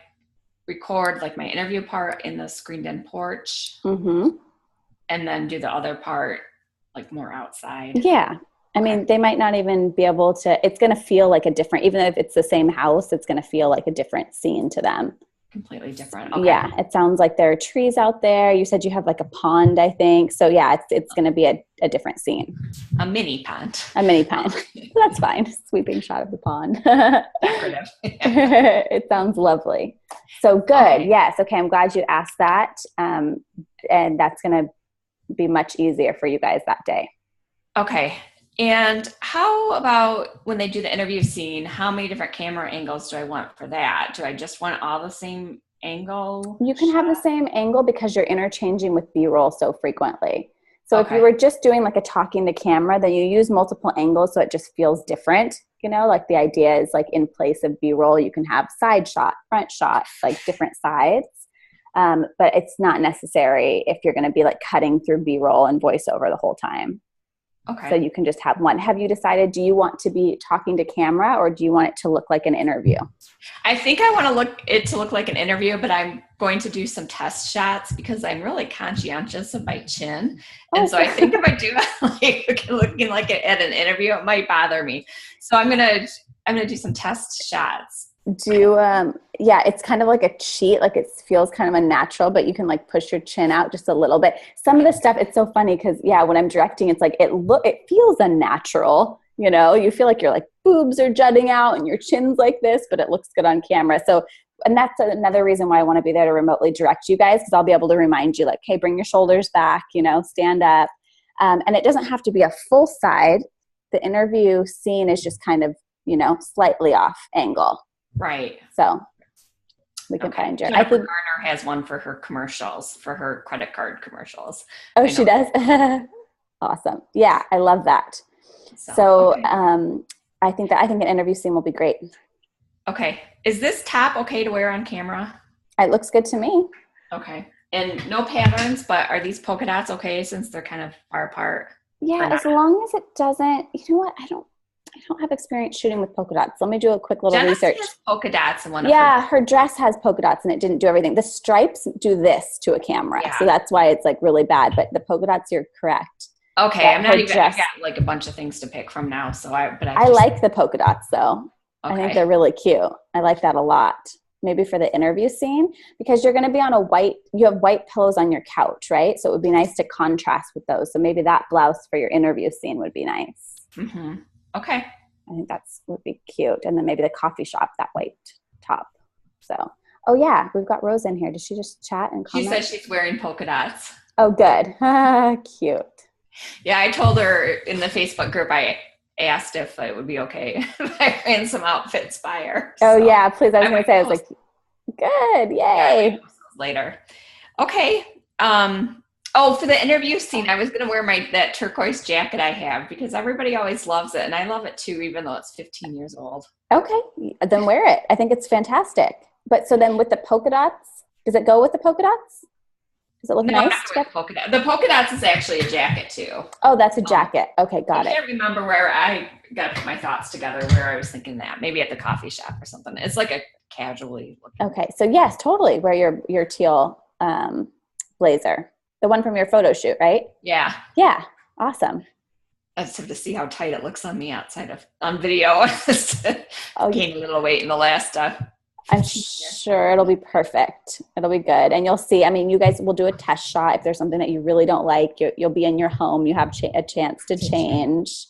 [SPEAKER 4] record like my interview part in the screened in porch.
[SPEAKER 2] Mm-hmm.
[SPEAKER 4] and then do the other part like more outside.
[SPEAKER 2] Yeah. I mean, they might not even be able to, it's going to feel like a different, even if it's the same house, it's going to feel like a different scene to them.
[SPEAKER 4] Completely different. Okay.
[SPEAKER 2] Yeah. It sounds like there are trees out there. You said you have like a pond, I think. So yeah, it's going to be a different scene.
[SPEAKER 4] A mini pond.
[SPEAKER 2] A mini pond. That's fine. Sweeping shot of the pond.
[SPEAKER 4] Decorative.
[SPEAKER 2] It sounds lovely. So good. Okay. Yes. Okay. I'm glad you asked that. And that's going to be much easier for you guys that day.
[SPEAKER 4] Okay. And how about when they do the interview scene, how many different camera angles do I want for that? Do I just want all the same angle?
[SPEAKER 2] You can have the same angle because you're interchanging with B-roll so frequently. So if you were just doing like a talking to camera, then you use multiple angles so it just feels different. You know, like the idea is like in place of B-roll, you can have side shot, front shot, like different sides. But it's not necessary if you're going to be like cutting through B-roll and voiceover the whole time.
[SPEAKER 4] Okay.
[SPEAKER 2] So you can just have one. Have you decided, do you want to be talking to camera or do you want it to look like an interview?
[SPEAKER 4] I think I want to look like an interview, but I'm going to do some test shots because I'm really conscientious of my chin. And so I think if I do like looking like at an interview, it might bother me. So I'm going to do some test shots.
[SPEAKER 2] Yeah, it's kind of like a cheat, like it feels kind of unnatural, but you can like push your chin out just a little bit. Some of the stuff, it's so funny because when I'm directing, it's like it feels unnatural, you know, you feel like your like boobs are jutting out and your chin's like this, but it looks good on camera. So, and that's another reason why I want to be there to remotely direct you guys, because I'll be able to remind you like, hey, bring your shoulders back, you know, stand up. And it doesn't have to be a full side. The interview scene is just kind of, you know, slightly off angle.
[SPEAKER 4] Right.
[SPEAKER 2] So we can find your.
[SPEAKER 4] Jennifer Garner has one for her commercials, for her credit card commercials.
[SPEAKER 2] Oh, she does? Awesome. Yeah, I love that. So I think an interview scene will be great.
[SPEAKER 4] Okay. Is this top okay to wear on camera?
[SPEAKER 2] It looks good to me.
[SPEAKER 4] Okay. And no patterns, but are these polka dots okay since they're kind of far apart?
[SPEAKER 2] Yeah, as long as it doesn't, you know what, I don't have experience shooting with polka dots. Let me do a quick little research.
[SPEAKER 4] Has polka dots in one of
[SPEAKER 2] her dress has polka dots and it didn't do everything. The stripes do this to a camera. Yeah. So that's why it's like really bad. But the polka dots, you're correct.
[SPEAKER 4] Okay. I'm not even, I've got like a bunch of things to pick from now. So I
[SPEAKER 2] like the polka dots though. Okay. I think they're really cute. I like that a lot. Maybe for the interview scene, because you're going to be on you have white pillows on your couch, right? So it would be nice to contrast with those. So maybe that blouse for your interview scene would be nice.
[SPEAKER 4] Mm-hmm. Okay.
[SPEAKER 2] I think would be cute. And then maybe the coffee shop, that white top. So, oh yeah, we've got Rose in here. Did she just chat and comment?
[SPEAKER 4] She said she's wearing polka dots.
[SPEAKER 2] Oh, good. Cute.
[SPEAKER 4] Yeah, I told her in the Facebook group, I asked if it would be okay if I ran some outfits by her.
[SPEAKER 2] Oh yeah, please. I was going to say, I was like, good. Yay.
[SPEAKER 4] Yeah, later. Okay. For the interview scene, I was going to wear that turquoise jacket I have because everybody always loves it. And I love it too, even though it's 15 years old.
[SPEAKER 2] Okay. Then wear it. I think it's fantastic. But so then with the polka dots, does it go with the polka dots? Does it look nice?
[SPEAKER 4] The polka dots is actually a jacket too.
[SPEAKER 2] Oh, that's a jacket. Okay, got it.
[SPEAKER 4] I can't remember where I got to put my thoughts together, where I was thinking that. Maybe at the coffee shop or something. It's like a casually looking.
[SPEAKER 2] Okay. So yes, totally. Wear your teal blazer. The one from your photo shoot, right?
[SPEAKER 4] Yeah.
[SPEAKER 2] Yeah. Awesome.
[SPEAKER 4] I just have to see how tight it looks on me on video. Gained a little weight in the last
[SPEAKER 2] I'm sure it'll be perfect. It'll be good. And you'll see, I mean, you guys will do a test shot. If there's something that you really don't like, you'll be in your home. You have a chance to change.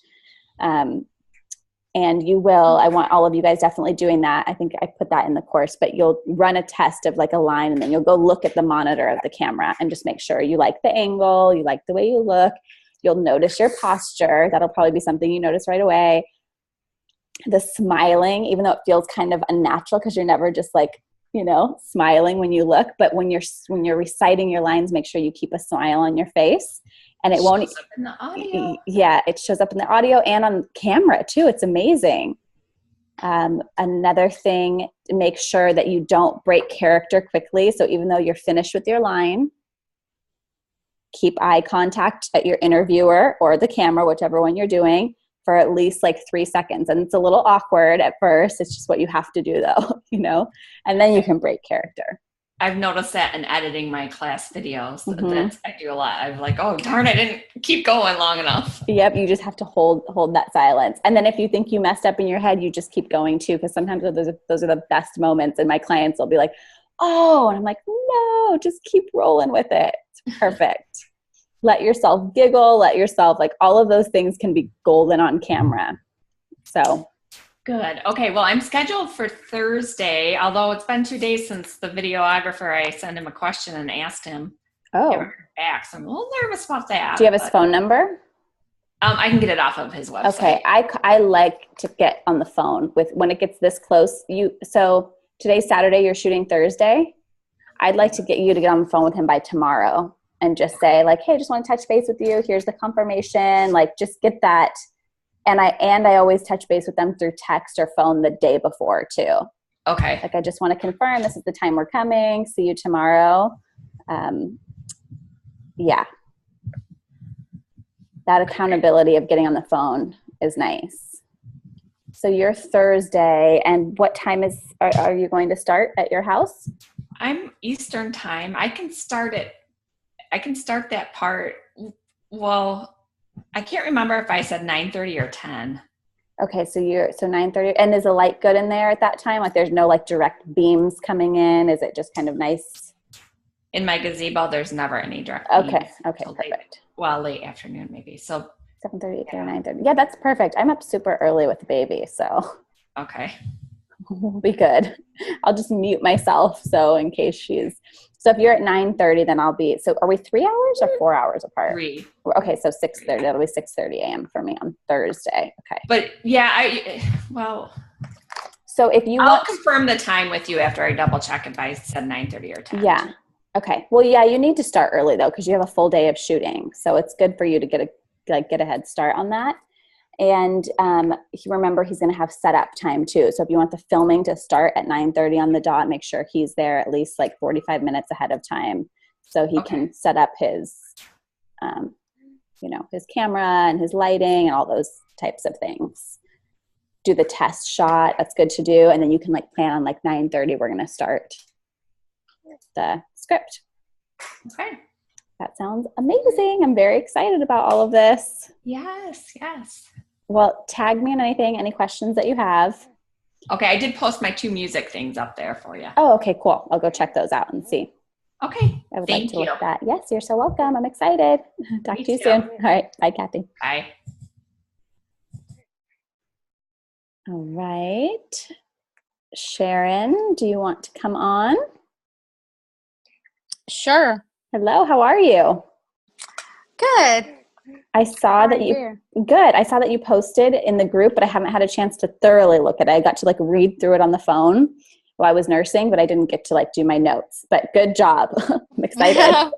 [SPEAKER 2] And you will, I want all of you guys definitely doing that. I think I put that in the course, but you'll run a test of like a line and then you'll go look at the monitor of the camera and just make sure you like the angle, you like the way you look. You'll notice your posture. That'll probably be something you notice right away. The smiling, even though it feels kind of unnatural because you're never just like, you know, smiling when you look, but when you're reciting your lines, make sure you keep a smile on your face. And it won't.
[SPEAKER 4] Shows up in the audio.
[SPEAKER 2] Yeah, it shows up in the audio and on camera too. It's amazing. Another thing, make sure that you don't break character quickly. So even though you're finished with your line, keep eye contact at your interviewer or the camera, whichever one you're doing, for at least like 3 seconds. And it's a little awkward at first. It's just what you have to do though, you know, and then you can break character.
[SPEAKER 4] I've noticed that in editing my class videos. I do a lot. I'm like, oh darn, I didn't keep going long enough.
[SPEAKER 2] Yep, you just have to hold that silence. And then if you think you messed up in your head, you just keep going too, because sometimes those are the best moments. And my clients will be like, oh, and I'm like, no, just keep rolling with it. It's perfect. Let yourself giggle, let yourself, like, all of those things can be golden on camera. So
[SPEAKER 4] good. Okay, well, I'm scheduled for Thursday, although it's been 2 days since the videographer, I sent him a question and asked him.
[SPEAKER 2] Oh.
[SPEAKER 4] Back, so I'm a little nervous about that.
[SPEAKER 2] Do you have his phone number?
[SPEAKER 4] I can get it off of his website.
[SPEAKER 2] Okay, I like to get on the phone with when it gets this close. So today's Saturday, you're shooting Thursday. I'd like to get you to get on the phone with him by tomorrow and just say, like, hey, just want to touch base with you. Here's the confirmation. Like, just get that. And I always touch base with them through text or phone the day before too.
[SPEAKER 4] Okay.
[SPEAKER 2] Like, I just want to confirm this is the time we're coming. See you tomorrow. Yeah. That accountability of getting on the phone is nice. So you're Thursday, and what time are you going to start at your house?
[SPEAKER 4] I'm Eastern time. I can start that part. Well, I can't remember if I said 9:30 or 10.
[SPEAKER 2] Okay, so 9:30, and is the light good in there at that time? Like, there's no like direct beams coming in? Is it just kind of nice?
[SPEAKER 4] In my gazebo, there's never any direct
[SPEAKER 2] beams. Okay, perfect.
[SPEAKER 4] Late afternoon maybe. So
[SPEAKER 2] 7:30, 8:30, 9:30. Yeah, that's perfect. I'm up super early with the baby, so
[SPEAKER 4] okay.
[SPEAKER 2] We'll be good. I'll just mute myself so in case so if you're at 9:30, then I'll be, so are we 3 hours or 4 hours apart?
[SPEAKER 4] 3.
[SPEAKER 2] Okay, so 6:30, that'll be 6:30 a.m. for me on Thursday. Okay.
[SPEAKER 4] But yeah,
[SPEAKER 2] so if I'll
[SPEAKER 4] confirm the time with you after I double check if I said 9:30 or 10.
[SPEAKER 2] Yeah. Okay. Well, yeah, you need to start early though, because you have a full day of shooting. So it's good for you to get a head start on that. And remember, he's going to have setup time too. So if you want the filming to start at 9:30 on the dot, make sure he's there at least like 45 minutes ahead of time, so he can set up his, his camera and his lighting and all those types of things. Do the test shot. That's good to do. And then you can like plan on like 9:30, we're going to start the script.
[SPEAKER 4] Okay.
[SPEAKER 2] That sounds amazing. I'm very excited about all of this.
[SPEAKER 4] Yes.
[SPEAKER 2] Well, tag me on any questions that you have.
[SPEAKER 4] Okay, I did post my 2 music things up there for you.
[SPEAKER 2] Oh, okay, cool. I'll go check those out and see.
[SPEAKER 4] Okay,
[SPEAKER 2] I would like to look at that. Yes, you're so welcome. I'm excited. Talk to you soon. All right, bye, Kathy.
[SPEAKER 4] Bye.
[SPEAKER 2] All right. Sharon, do you want to come on?
[SPEAKER 5] Sure.
[SPEAKER 2] Hello, how are you?
[SPEAKER 5] Good.
[SPEAKER 2] I saw that you posted in the group, but I haven't had a chance to thoroughly look at it. I got to like read through it on the phone while I was nursing, but I didn't get to like do my notes. But good job. I'm excited.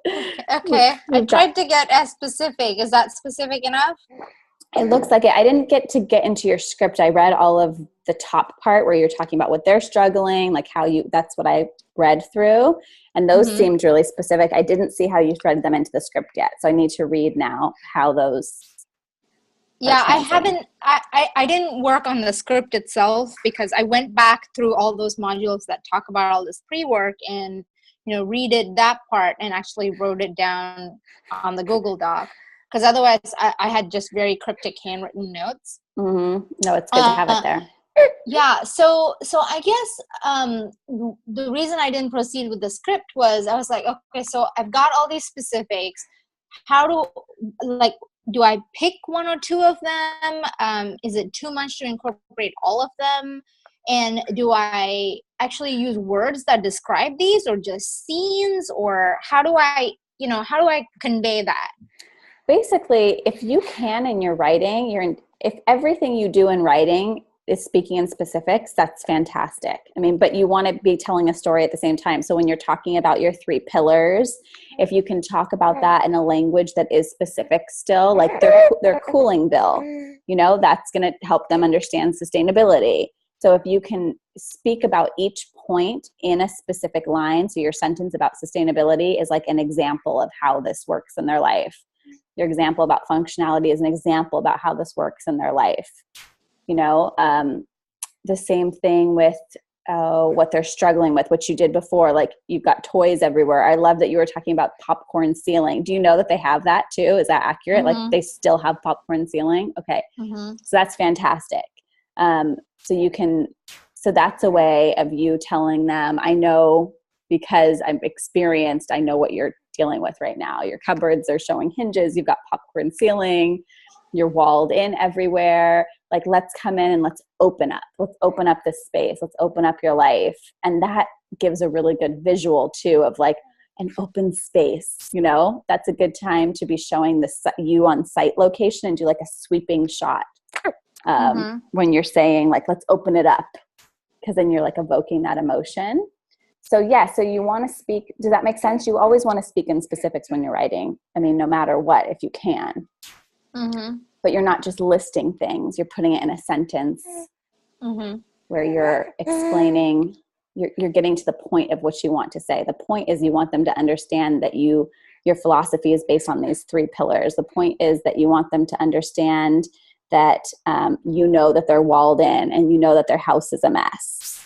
[SPEAKER 5] Okay. I tried to get as specific. Is that specific enough?
[SPEAKER 2] It looks like it. I didn't get into your script. I read all of the top part where you're talking about what they're struggling, like that's what I read through. And those seemed really specific. I didn't see how you threaded them into the script yet. So I need to read now how those.
[SPEAKER 5] Yeah, I didn't work on the script itself because I went back through all those modules that talk about all this pre-work and, redid that part and actually wrote it down on the Google Doc. Because otherwise I had just very cryptic handwritten notes.
[SPEAKER 2] Mm-hmm. No, it's good to have it there.
[SPEAKER 5] Yeah. So I guess the reason I didn't proceed with the script was I was like, okay, so I've got all these specifics. Do I pick 1 or 2 of them? Is it too much to incorporate all of them? And do I actually use words that describe these or just scenes, or how do I convey that?
[SPEAKER 2] Basically, if you can in your writing, if everything you do in writing is speaking in specifics, that's fantastic. I mean, but you want to be telling a story at the same time. So when you're talking about your 3 pillars, if you can talk about that in a language that is specific still, like their cooling bill, that's going to help them understand sustainability. So if you can speak about each point in a specific line, so your sentence about sustainability is like an example of how this works in their life. Your example about functionality is an example about how this works in their life. The same thing with what they're struggling with, what you did before. Like you've got toys everywhere. I love that you were talking about popcorn ceiling. Do you know that they have that too? Is that accurate? Like they still have popcorn ceiling? Okay. So that's fantastic. So that's a way of you telling them, I know because I'm experienced, I know what you're dealing with right now. Your cupboards are showing hinges. You've got popcorn ceiling. You're walled in everywhere. Like, let's come in and let's open up. Let's open up this space. Let's open up your life. And that gives a really good visual too of like an open space, you know. That's a good time to be showing the you on site location and do like a sweeping shot when you're saying like, let's open it up, because then you're like evoking that emotion. So yeah, so you want to speak. Does that make sense? You always want to speak in specifics when you're writing. I mean, no matter what, if you can. But you're not just listing things. You're putting it in a sentence where you're explaining, you're getting to the point of what you want to say. The point is you want them to understand that your philosophy is based on these 3 pillars. The point is that you want them to understand that you know that they're walled in and you know that their house is a mess.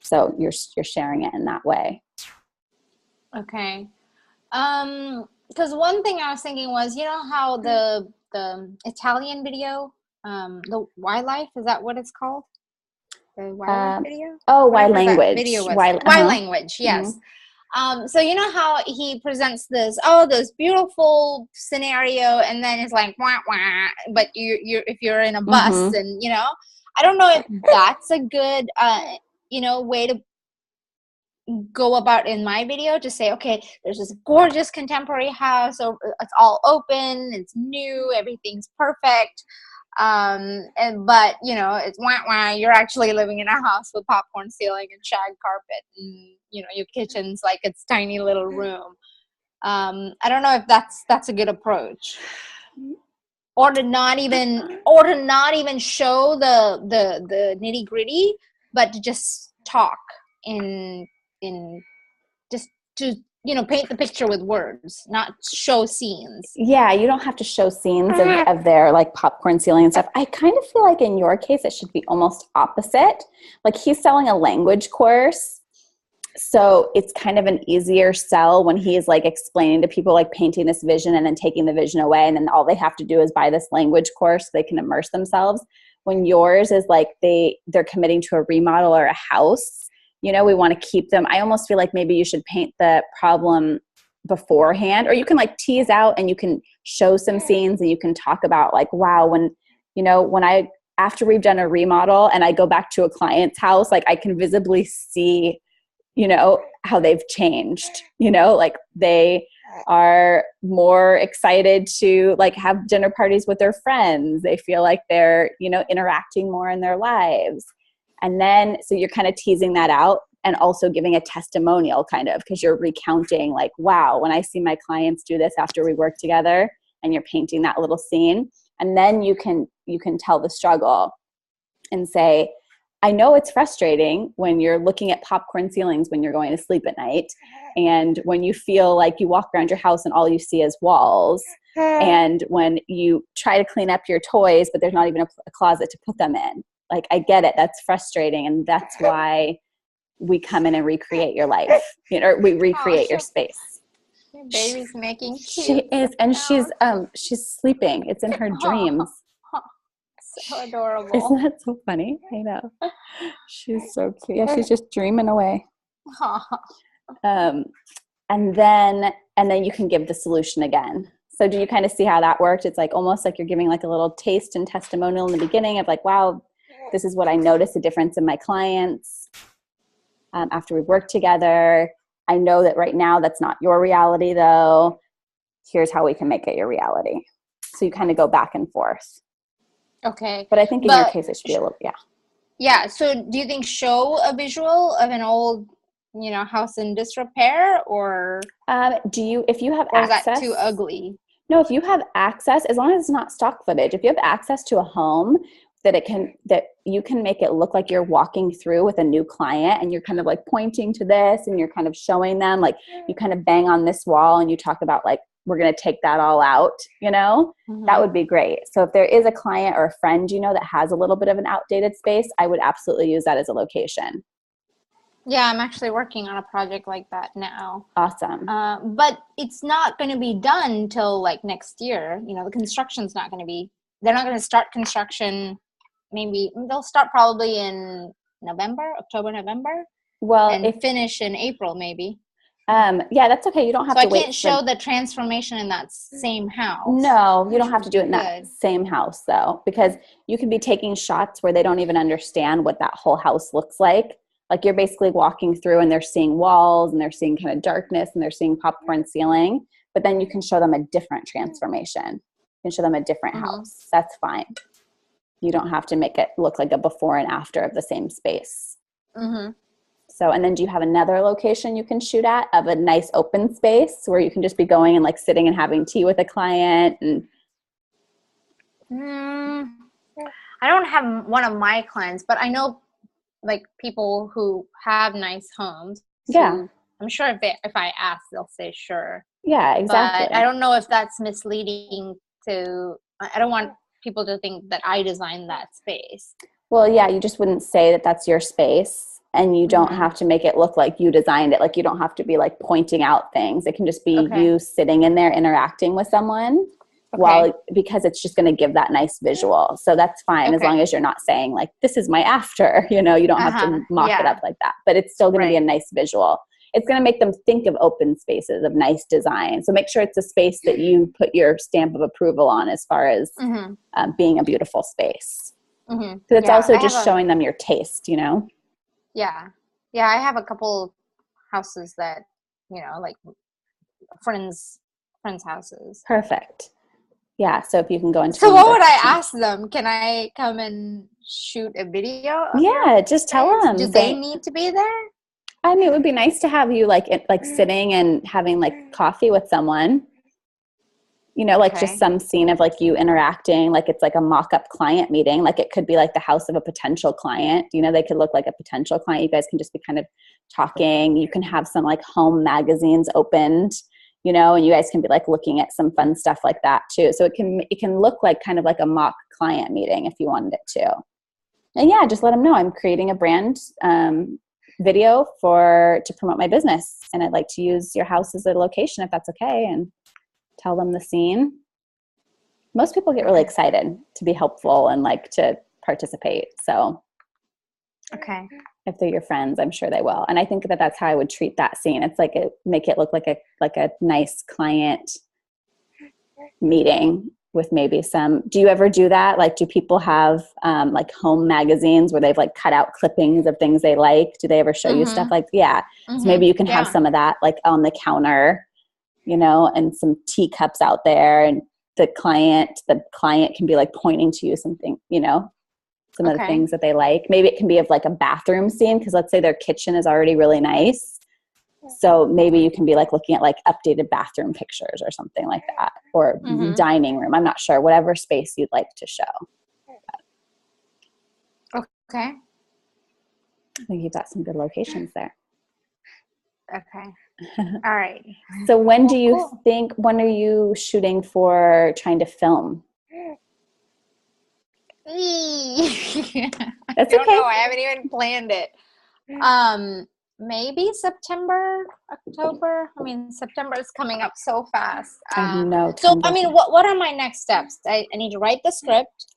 [SPEAKER 2] So you're sharing it in that way.
[SPEAKER 5] Okay. Because one thing I was thinking was, you know how the Italian video, the Why Life, is that what it's called? The Why Life video?
[SPEAKER 2] Oh, Why Language.
[SPEAKER 5] Why Language, yes. So you know how he presents this beautiful scenario, and then it's like wah wah. But you if you're in a bus, and you know, I don't know if that's a good way to go about in my video, to say, okay, there's this gorgeous contemporary house, so it's all open, it's new, everything's perfect. But you know, it's wah wah, you're actually living in a house with popcorn ceiling and shag carpet, and you know, your kitchen's like its tiny little room. I don't know if that's a good approach, or to not even show the nitty gritty, but to just talk in just to, you know, paint the picture with words, not show scenes.
[SPEAKER 2] Yeah, you don't have to show scenes of their like popcorn ceiling and stuff. I kind of feel like in your case it should be almost opposite. Like he's selling a language course, so it's kind of an easier sell when he's like explaining to people, like painting this vision and then taking the vision away, and then all they have to do is buy this language course so they can immerse themselves. When yours is like they're committing to a remodel or a house, you know, we want to keep them. I almost feel like maybe you should paint the problem beforehand, or you can like tease out and you can show some scenes and you can talk about like, wow, after we've done a remodel and I go back to a client's house, like I can visibly see, you know, how they've changed, you know, like they are more excited to like have dinner parties with their friends. They feel like they're, you know, interacting more in their lives. And then, so you're kind of teasing that out and also giving a testimonial kind of, because you're recounting like, wow, when I see my clients do this after we work together, and you're painting that little scene. And then you can tell the struggle and say, I know it's frustrating when you're looking at popcorn ceilings when you're going to sleep at night, and when you feel like you walk around your house and all you see is walls, and when you try to clean up your toys but there's not even a closet to put them in. Like, I get it. That's frustrating. And that's why we come in and recreate your life, you know, or we recreate your space.
[SPEAKER 5] Your baby's making cute.
[SPEAKER 2] She is. And she's sleeping. It's in her dreams.
[SPEAKER 5] So adorable.
[SPEAKER 2] Isn't that so funny? I know. She's so cute. Yeah, she's just dreaming away. And then you can give the solution again. So do you kind of see how that worked? It's like almost like you're giving like a little taste and testimonial in the beginning of like, wow, this is what I noticed a difference in my clients after we've worked together. I know that right now that's not your reality though. Here's how we can make it your reality. So you kind of go back and forth.
[SPEAKER 5] Okay.
[SPEAKER 2] But I think in your case it should be a little, yeah.
[SPEAKER 5] Yeah. So do you think show a visual of an old, you know, house in disrepair, or
[SPEAKER 2] if you have access,
[SPEAKER 5] is that too ugly?
[SPEAKER 2] No, if you have access, as long as it's not stock footage, if you have access to a home that you can make it look like you're walking through with a new client, and you're kind of like pointing to this and you're kind of showing them, like you kind of bang on this wall and you talk about like, we're going to take that all out, you know, that would be great. So if there is a client or a friend, you know, that has a little bit of an outdated space, I would absolutely use that as a location.
[SPEAKER 5] Yeah, I'm actually working on a project like that now.
[SPEAKER 2] Awesome.
[SPEAKER 5] But it's not going to be done till like next year. You know, the construction's not going to be, they're not going to start construction. Maybe they'll start probably in October, November.
[SPEAKER 2] Well,
[SPEAKER 5] and finish in April, maybe.
[SPEAKER 2] Yeah, that's okay. You don't have to wait.
[SPEAKER 5] So I can't show the transformation in that same house.
[SPEAKER 2] No, you don't have to do it in that same house though, because you can be taking shots where they don't even understand what that whole house looks like. Like you're basically walking through and they're seeing walls and they're seeing kind of darkness and they're seeing popcorn ceiling, but then you can show them a different transformation. You can show them a different house. That's fine. You don't have to make it look like a before and after of the same space.
[SPEAKER 5] Mm-hmm.
[SPEAKER 2] So, and then do you have another location you can shoot at of a nice open space where you can just be going and like sitting and having tea with a client? And
[SPEAKER 5] I don't have one of my clients, but I know like people who have nice homes. So
[SPEAKER 2] yeah.
[SPEAKER 5] I'm sure if I ask, they'll say sure.
[SPEAKER 2] Yeah, exactly.
[SPEAKER 5] But I don't know if that's misleading I don't want people to think that I designed that space.
[SPEAKER 2] Well, yeah, you just wouldn't say that that's your space, and you don't have to make it look like you designed it. Like you don't have to be like pointing out things. It can just be you sitting in there interacting with someone because it's just going to give that nice visual. So that's fine as long as you're not saying like, this is my after, you know, you don't have to mock it up like that, but it's still going to be a nice visual. It's going to make them think of open spaces, of nice design. So make sure it's a space that you put your stamp of approval on as far as being a beautiful space. Because it's also just showing them your taste, you know?
[SPEAKER 5] Yeah. Yeah, I have a couple houses that, you know, like friends' houses.
[SPEAKER 2] Perfect. Yeah, so if you can go into...
[SPEAKER 5] So what would I ask them? Can I come and shoot a video?
[SPEAKER 2] Yeah, just tell them.
[SPEAKER 5] Do they need to be there?
[SPEAKER 2] I mean, it would be nice to have you like sitting and having like coffee with someone. You know, like just some scene of like you interacting, like it's like a mock-up client meeting. Like it could be like the house of a potential client. You know, they could look like a potential client. You guys can just be kind of talking. You can have some like home magazines opened, you know, and you guys can be like looking at some fun stuff like that too. So it can look like kind of like a mock client meeting if you wanted it to. And yeah, just let them know I'm creating a brand video to promote my business, and I'd like to use your house as a location if that's okay, and tell them the scene. Most people get really excited to be helpful and like to participate. So if they're your friends, I'm sure they will. And I think that that's how I would treat that scene. It's like make it look like a nice client meeting with maybe some. Do you ever do that? Like, do people have like home magazines where they've like cut out clippings of things they like? Do they ever show you stuff like So maybe you can have some of that like on the counter, you know, and some teacups out there, and the client can be like pointing to you something, you know, some of the things that they like. Maybe it can be of like a bathroom scene, because let's say their kitchen is already really nice. So maybe you can be like looking at like updated bathroom pictures or something like that, or dining room. I'm not sure, whatever space you'd like to show.
[SPEAKER 5] Okay.
[SPEAKER 2] I think you've got some good locations there.
[SPEAKER 5] Okay. All right.
[SPEAKER 2] So when do you think, when are you shooting for trying to film? That's okay.
[SPEAKER 5] No, I haven't even planned it. Maybe September, October. I mean, September is coming up so fast.
[SPEAKER 2] I know.
[SPEAKER 5] So, I mean, what are my next steps? I need to write the script.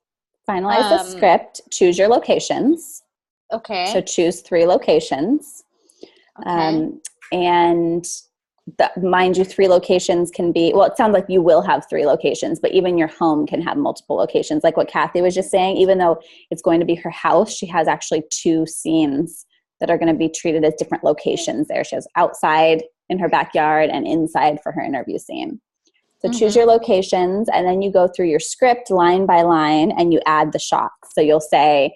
[SPEAKER 2] Finalize the script. Choose your locations.
[SPEAKER 5] Okay.
[SPEAKER 2] So choose 3 locations.
[SPEAKER 5] Okay.
[SPEAKER 2] And mind you, 3 locations can be, well, it sounds like you will have 3 locations, but even your home can have multiple locations. Like what Kathy was just saying, even though it's going to be her house, she has actually 2 scenes that are going to be treated as different locations there. She has outside in her backyard and inside for her interview scene. So choose your locations, and then you go through your script line by line and you add the shots. So you'll say,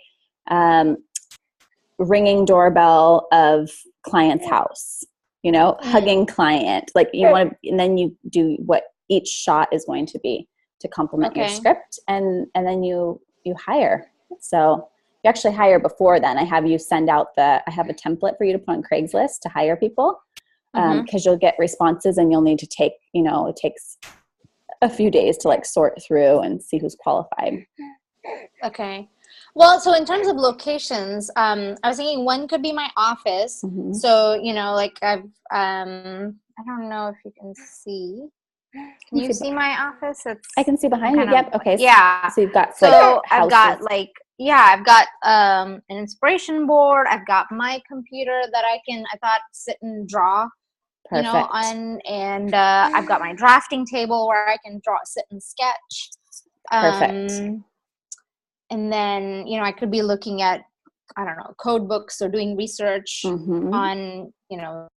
[SPEAKER 2] ringing doorbell of client's house, you know, hugging client, like you want to, and then you do what each shot is going to be to complement your script, and then you hire. So you actually hire before then. I have you send out I have a template for you to put on Craigslist to hire people, because you'll get responses and you'll need to take, you know, it takes a few days to like sort through and see who's qualified.
[SPEAKER 5] Okay. Well, so in terms of locations, I was thinking one could be my office.
[SPEAKER 2] Mm-hmm.
[SPEAKER 5] So, you know, like I don't know if you can see. Can you see my office?
[SPEAKER 2] I can see behind you. Yep. Okay.
[SPEAKER 5] Yeah.
[SPEAKER 2] So you've got
[SPEAKER 5] I've got like, I've got an inspiration board. I've got my computer that I thought sit and draw,
[SPEAKER 2] Perfect.
[SPEAKER 5] you know, on, and I've got my drafting table where I can sit and sketch.
[SPEAKER 2] Perfect.
[SPEAKER 5] And then, you know, I could be looking at, I don't know, code books or doing research on, you know,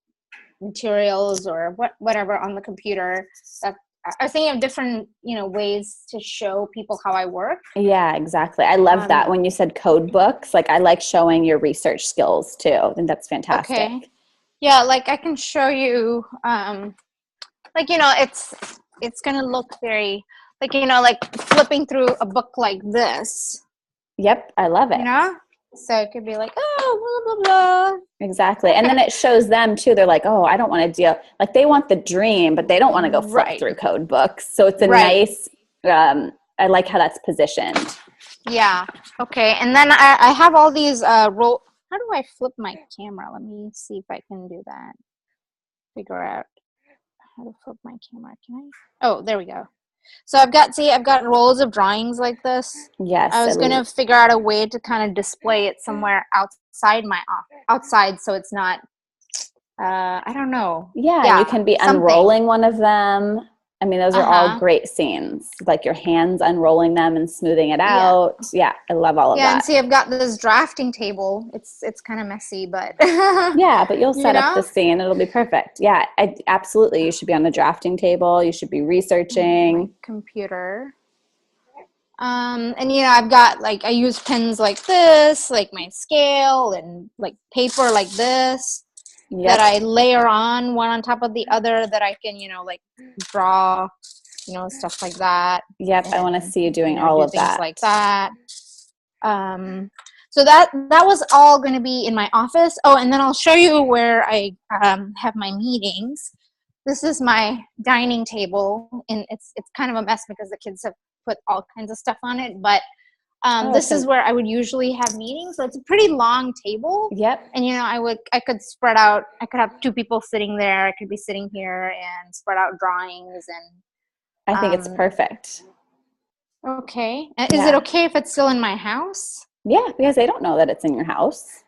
[SPEAKER 5] materials or whatever on the computer. That I was thinking of different, you know, ways to show people how I work.
[SPEAKER 2] Yeah, exactly. I love that when you said code books. Like, I like showing your research skills too. I think that's fantastic.
[SPEAKER 5] Okay. Yeah, like I can show you, like, you know, it's gonna look very, like, you know, like flipping through a book like this.
[SPEAKER 2] Yep, I love it.
[SPEAKER 5] You know? So it could be like, oh, blah, blah, blah.
[SPEAKER 2] Exactly. And then it shows them too. They're like, oh, I don't want to deal. Like, they want the dream, but they don't want to go flip through code books. So it's a nice, I like how that's positioned.
[SPEAKER 5] Yeah. Okay. And then I have all these how do I flip my camera? Let me see if I can do that. Figure out how to flip my camera. Can I? Oh, there we go. So I've got rolls of drawings like this.
[SPEAKER 2] Yes.
[SPEAKER 5] I was going to figure out a way to kind of display it somewhere outside so it's not, I don't know.
[SPEAKER 2] Yeah, you can be unrolling one of them. I mean, those are all great scenes. Like your hands unrolling them and smoothing it out. Yeah, I love all of that.
[SPEAKER 5] Yeah, and see, I've got this drafting table. It's kind of messy, but
[SPEAKER 2] yeah, but you'll set up the scene. It'll be perfect. Yeah, absolutely. You should be on the drafting table. You should be researching.
[SPEAKER 5] My computer. And you know, I've got like, I use pens like this, like my scale, and like paper like this. That I layer on one on top of the other, that I can, you know, like draw, you know, stuff like that.
[SPEAKER 2] Yep, I want to see you doing all of that.
[SPEAKER 5] Things like that. So that was all going to be in my office. Oh, and then I'll show you where I have my meetings. This is my dining table, and it's kind of a mess because the kids have put all kinds of stuff on it, but this is where I would usually have meetings. So it's a pretty long table.
[SPEAKER 2] Yep.
[SPEAKER 5] And, you know, I could spread out. I could have two people sitting there. I could be sitting here and spread out drawings. And
[SPEAKER 2] I think it's perfect.
[SPEAKER 5] Okay. Is it okay if it's still in my house?
[SPEAKER 2] Yeah, because they don't know that it's in your house.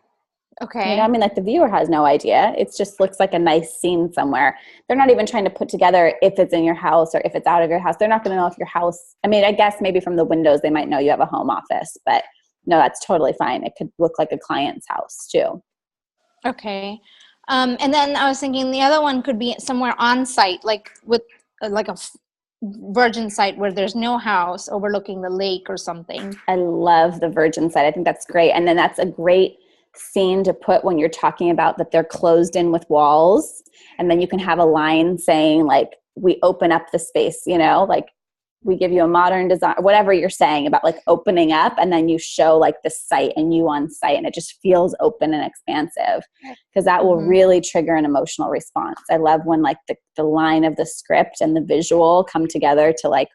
[SPEAKER 5] Okay.
[SPEAKER 2] You know, I mean, like, the viewer has no idea. It just looks like a nice scene somewhere. They're not even trying to put together if it's in your house or if it's out of your house. They're not going to know if your house, I mean, I guess maybe from the windows they might know you have a home office, but no, that's totally fine. It could look like a client's house too.
[SPEAKER 5] Okay. And then I was thinking the other one could be somewhere on site, like with like a virgin site where there's no house overlooking the lake or something.
[SPEAKER 2] I love the virgin site. I think that's great. And then that's a great scene to put when you're talking about that they're closed in with walls, and then you can have a line saying like, we open up the space, you know, like we give you a modern design, whatever you're saying about like opening up, and then you show like the site and you on site, and it just feels open and expansive, because that will really trigger an emotional response. I love when like the line of the script and the visual come together to like,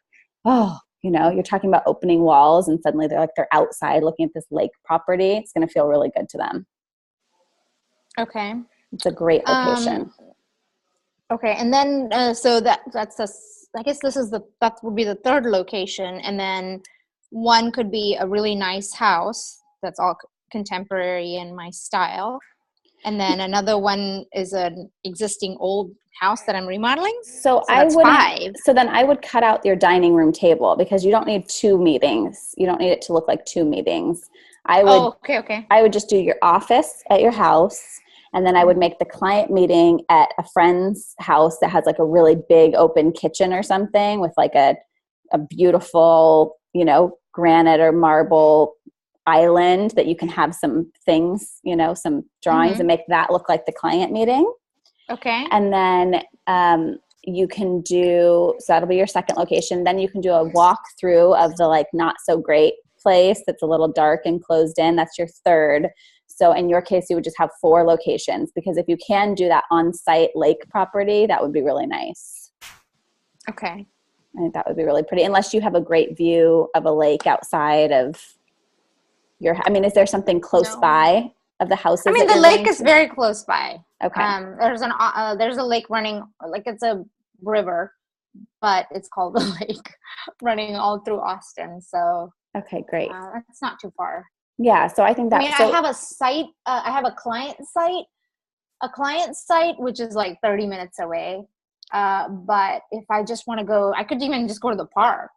[SPEAKER 2] oh, you know, you're talking about opening walls and suddenly they're outside looking at this lake property. It's going to feel really good to them.
[SPEAKER 5] Okay.
[SPEAKER 2] It's a great location.
[SPEAKER 5] Okay. And then, so that's I guess that would be the third location. And then one could be a really nice house that's all contemporary in my style. And then another one is an existing old house that I'm remodeling.
[SPEAKER 2] So
[SPEAKER 5] that's 5.
[SPEAKER 2] So then I would cut out your dining room table, because you don't need 2 meetings. You don't need it to look like 2 meetings. I would just do your office at your house, and then I would make the client meeting at a friend's house that has like a really big open kitchen or something with like a beautiful, you know, granite or marble island that you can have some things, you know, some drawings, and make that look like the client meeting.
[SPEAKER 5] Okay.
[SPEAKER 2] And then you can do, so that'll be your second location. Then you can do a walkthrough of the like not so great place that's a little dark and closed in. That's your third. So in your case, you would just have 4 locations, because if you can do that on-site lake property, that would be really nice.
[SPEAKER 5] Okay.
[SPEAKER 2] I think that would be really pretty, unless you have a great view of a lake outside of I mean, is there something close by of the houses?
[SPEAKER 5] I mean, the lake is very close by.
[SPEAKER 2] Okay.
[SPEAKER 5] There's a lake running, like it's a river, but it's called the lake, running all through Austin. So
[SPEAKER 2] okay, great.
[SPEAKER 5] That's not too far.
[SPEAKER 2] Yeah. So I think that.
[SPEAKER 5] I mean, I have a site. I have a client site, which is like 30 minutes away. But if I just want to go, I could even just go to the park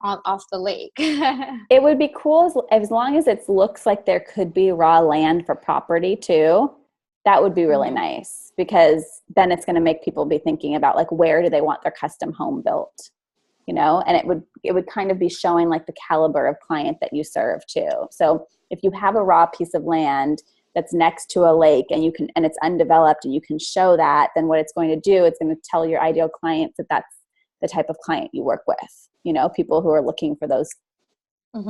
[SPEAKER 5] off the lake.
[SPEAKER 2] It would be cool as long as it looks like there could be raw land for property too. That would be really nice, because then it's going to make people be thinking about like, where do they want their custom home built, you know? And it would kind of be showing like the caliber of client that you serve too. So if you have a raw piece of land that's next to a lake and it's undeveloped and you can show that, then what it's going to do, it's going to tell your ideal clients that that's the type of client you work with, you know, people who are looking for those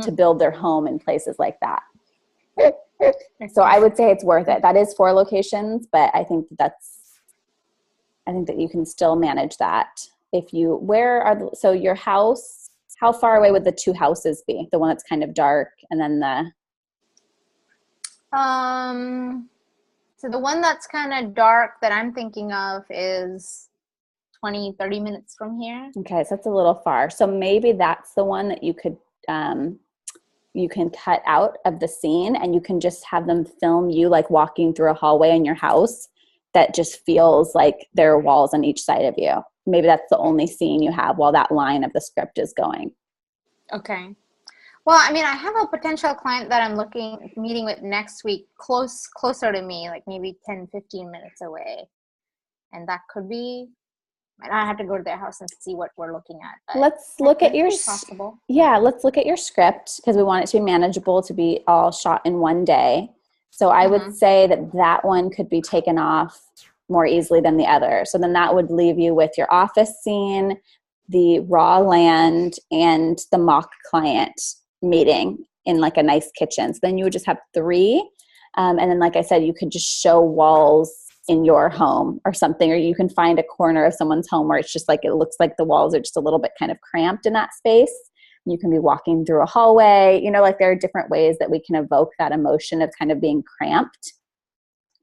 [SPEAKER 2] to build their home in places like that. So I would say it's worth it. That is 4 locations, but I think that you can still manage that. So your house, how far away would the 2 houses be? The one that's kind of dark and then
[SPEAKER 5] so the one that's kind of dark that I'm thinking of is 20-30 minutes from here.
[SPEAKER 2] Okay, so that's a little far. So maybe that's the one that you could you can cut out of the scene, and you can just have them film you like walking through a hallway in your house that just feels like there are walls on each side of you. Maybe that's the only scene you have while that line of the script is going.
[SPEAKER 5] Okay. Well, I mean, I have a potential client that I'm meeting with next week, closer to me, like maybe 10-15 minutes away. And that could be, I have to go to their house and see what we're looking at.
[SPEAKER 2] Let's look at your
[SPEAKER 5] possible.
[SPEAKER 2] Yeah, let's look at your script, because we want it to be manageable, to be all shot in one day. So I would say that one could be taken off more easily than the other. So then that would leave you with your office scene, the raw land, and the mock client meeting in like a nice kitchen. So then you would just have 3. And then, like I said, you could just show walls in your home or something, or you can find a corner of someone's home where it's just like, it looks like the walls are just a little bit kind of cramped in that space. You can be walking through a hallway, you know, like there are different ways that we can evoke that emotion of kind of being cramped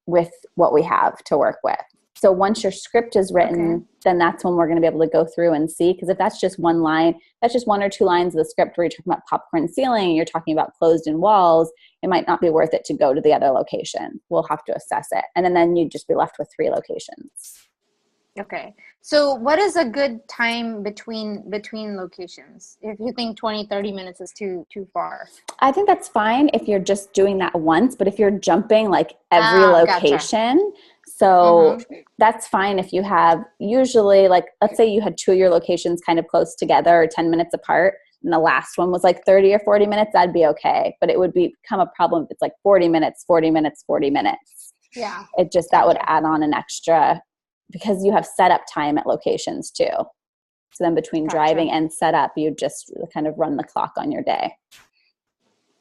[SPEAKER 2] with what we have to work with. So once your script is written, then that's when we're going to be able to go through and see. Because if that's just one line, that's just 1 or 2 lines of the script where you're talking about popcorn ceiling, you're talking about closed-in walls, it might not be worth it to go to the other location. We'll have to assess it. And then you'd just be left with 3 locations.
[SPEAKER 5] Okay. So what is a good time between locations? If you think 20-30 minutes is too far.
[SPEAKER 2] I think that's fine if you're just doing that once, but if you're jumping like every location, so that's fine if you have usually, like, let's say you had 2 of your locations kind of close together or 10 minutes apart, and the last one was like 30 or 40 minutes, that'd be okay. But it would become a problem if it's like 40 minutes, 40 minutes, 40 minutes.
[SPEAKER 5] Yeah.
[SPEAKER 2] It just, that would add on an extra, because you have setup time at locations too. So then between driving and setup, you just kind of run the clock on your day.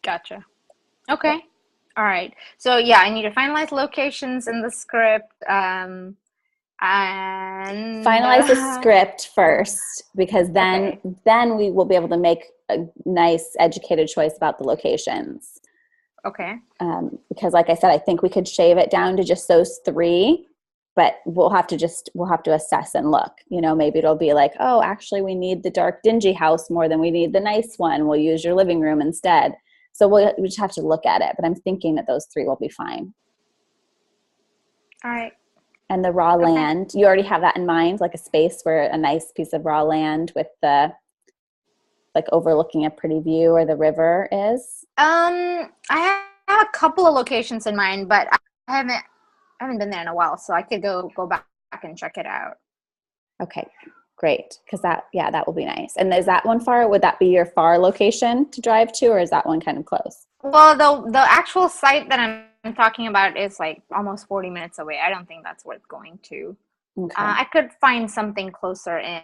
[SPEAKER 5] Gotcha. Okay. All right. So yeah, I need to finalize locations in the script. And
[SPEAKER 2] finalize the script first, because then we will be able to make a nice educated choice about the locations.
[SPEAKER 5] Okay.
[SPEAKER 2] Because like I said, I think we could shave it down to just those 3, but we'll have to assess and look, you know, maybe it'll be like, oh, actually we need the dark dingy house more than we need the nice one. We'll use your living room instead. So we just have to look at it, but I'm thinking that those 3 will be fine.
[SPEAKER 5] All right.
[SPEAKER 2] And the raw land, you already have that in mind, like a space where a nice piece of raw land with the, like, overlooking a pretty view or the river is?
[SPEAKER 5] I have a couple of locations in mind, but I haven't been there in a while, so I could go back and check it out.
[SPEAKER 2] Okay, great. Because that will be nice. And is that one far? Would that be your far location to drive to, or is that one kind of close?
[SPEAKER 5] Well, the actual site that I'm talking about is like almost 40 minutes away. I don't think that's worth going to. Okay. I could find something closer in.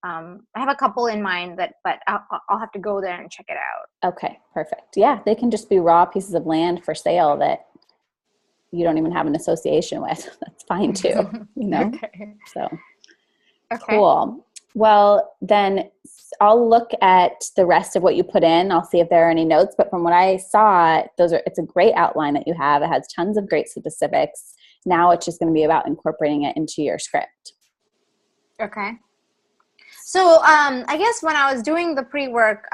[SPEAKER 5] I have a couple in mind but I'll have to go there and check it out.
[SPEAKER 2] Okay, perfect. Yeah, they can just be raw pieces of land for sale that you don't even have an association with. That's fine too, you know?
[SPEAKER 5] Okay.
[SPEAKER 2] So, cool. Well, then I'll look at the rest of what you put in. I'll see if there are any notes, but from what I saw, it's a great outline that you have. It has tons of great specifics. Now it's just going to be about incorporating it into your script.
[SPEAKER 5] Okay. So I guess when I was doing the pre-work,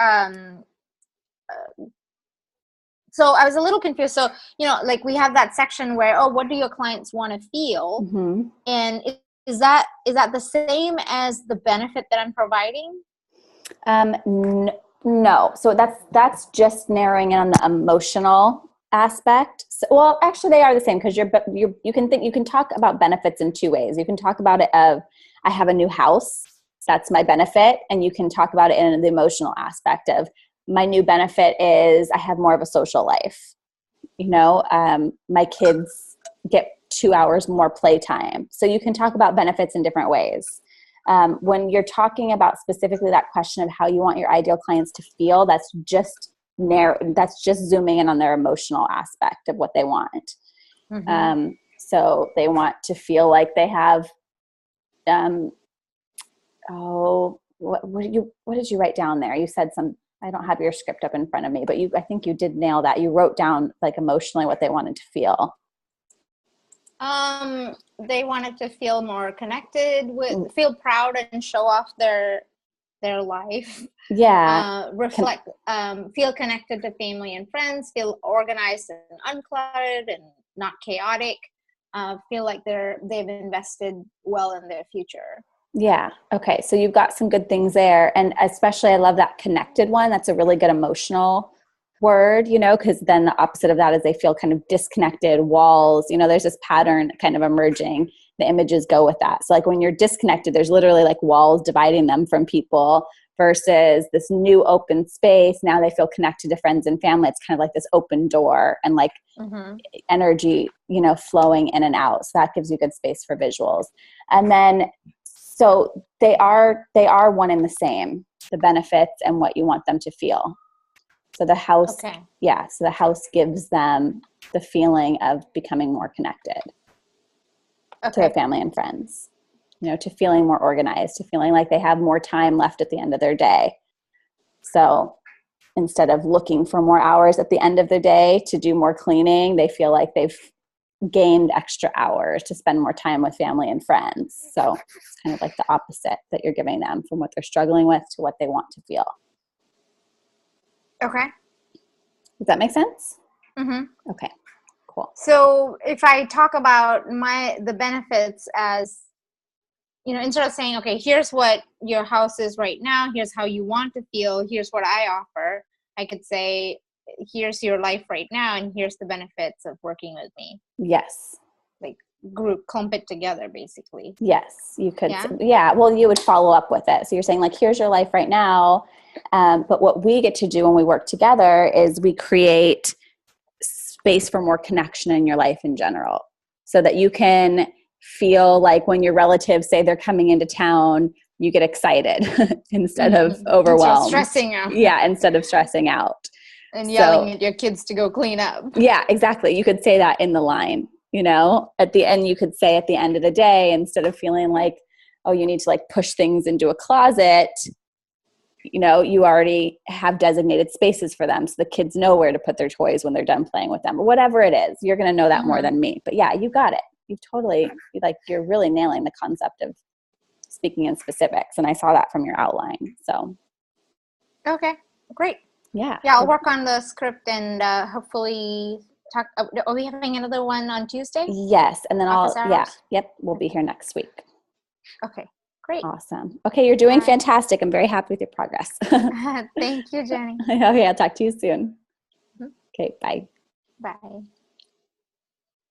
[SPEAKER 5] so I was a little confused. So, like we have that section where, what do your clients want to feel?
[SPEAKER 2] Mm-hmm.
[SPEAKER 5] And is that the same as the benefit that I'm providing?
[SPEAKER 2] No. So that's just narrowing in on the emotional aspect. So, well, actually they are the same, because you can talk about benefits in two ways. You can talk about it of, I have a new house, that's my benefit. And you can talk about it in the emotional aspect of, my new benefit is I have more of a social life. My kids get 2 hours more playtime. So you can talk about benefits in different ways. When you're talking about specifically that question of how you want your ideal clients to feel, that's just zooming in on their emotional aspect of what they want. Mm-hmm. So they want to feel like they have, what did you write down there? You said I don't have your script up in front of me, but I think you did nail that. You wrote down like emotionally what they wanted to feel.
[SPEAKER 5] They wanted to feel more connected feel proud and show off their life.
[SPEAKER 2] Yeah.
[SPEAKER 5] Reflect, feel connected to family and friends, feel organized and uncluttered and not chaotic, feel like they've invested well in their future.
[SPEAKER 2] Yeah. Okay. So you've got some good things there. And especially I love that connected one. That's a really good emotional word, because then the opposite of that is they feel kind of disconnected, walls, there's this pattern kind of emerging. The images go with that. So like when you're disconnected, there's literally like walls dividing them from people, versus this new open space. Now they feel connected to friends and family. It's kind of like this open door and like mm-hmm. energy, flowing in and out. So that gives you good space for visuals. And then so they are one and the same, the benefits and what you want them to feel. So the house, okay. Yeah. So the house gives them the feeling of becoming more connected to their family and friends, to feeling more organized, to feeling like they have more time left at the end of their day. So instead of looking for more hours at the end of the day to do more cleaning, they feel like they've gained extra hours to spend more time with family and friends. So it's kind of like the opposite that you're giving them from what they're struggling with to what they want to feel.
[SPEAKER 5] Okay.
[SPEAKER 2] Does that make sense?
[SPEAKER 5] Mm-hmm.
[SPEAKER 2] Okay, cool.
[SPEAKER 5] So if I talk about the benefits as, instead of saying, okay, here's what your house is right now, here's how you want to feel, here's what I offer, I could say, here's your life right now, and here's the benefits of working with me.
[SPEAKER 2] Yes.
[SPEAKER 5] Like clump it together, basically.
[SPEAKER 2] Yes, you could. Yeah. Well, you would follow up with it. So you're saying like, here's your life right now. But what we get to do when we work together is we create space for more connection in your life in general, so that you can feel like when your relatives say they're coming into town, you get excited instead of overwhelmed.
[SPEAKER 5] Instead of stressing out.
[SPEAKER 2] Yeah, instead of stressing out.
[SPEAKER 5] And yelling at your kids to go clean up.
[SPEAKER 2] Yeah, exactly. You could say that in the line, at the end, you could say at the end of the day, instead of feeling like, oh, you need to like push things into a closet, you already have designated spaces for them. So the kids know where to put their toys when they're done playing with them, or whatever it is. You're going to know that more than me. But yeah, you got it. You're really nailing the concept of speaking in specifics. And I saw that from your outline. So.
[SPEAKER 5] Okay, great.
[SPEAKER 2] Yeah.
[SPEAKER 5] Yeah, I'll work on the script and hopefully talk. Are we having another one on Tuesday?
[SPEAKER 2] Yes. And then we'll be here next week.
[SPEAKER 5] Okay, great.
[SPEAKER 2] Awesome. Okay, you're doing fantastic. I'm very happy with your progress.
[SPEAKER 5] Thank you, Jenny.
[SPEAKER 2] Okay, I'll talk to you soon. Mm-hmm. Okay, bye.
[SPEAKER 5] Bye.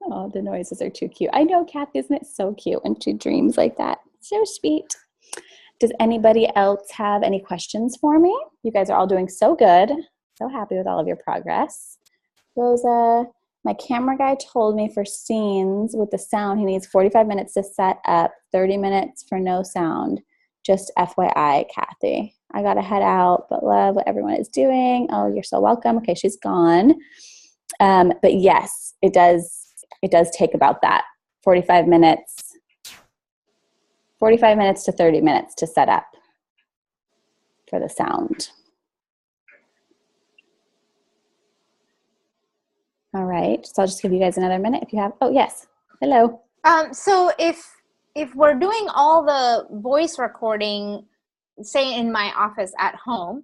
[SPEAKER 2] Oh, the noises are too cute. I know, Kathy, isn't it so cute when she dreams like that? So sweet. Does anybody else have any questions for me? You guys are all doing so good. So happy with all of your progress. Rosa, my camera guy told me for scenes with the sound, he needs 45 minutes to set up, 30 minutes for no sound. Just FYI, Kathy. I got to head out, but love what everyone is doing. Oh, you're so welcome. Okay, she's gone. But yes, it does take about that 45 minutes to 30 minutes to set up for the sound. All right, so I'll just give you guys another minute if you have, oh yes, hello.
[SPEAKER 5] So if we're doing all the voice recording, say in my office at home,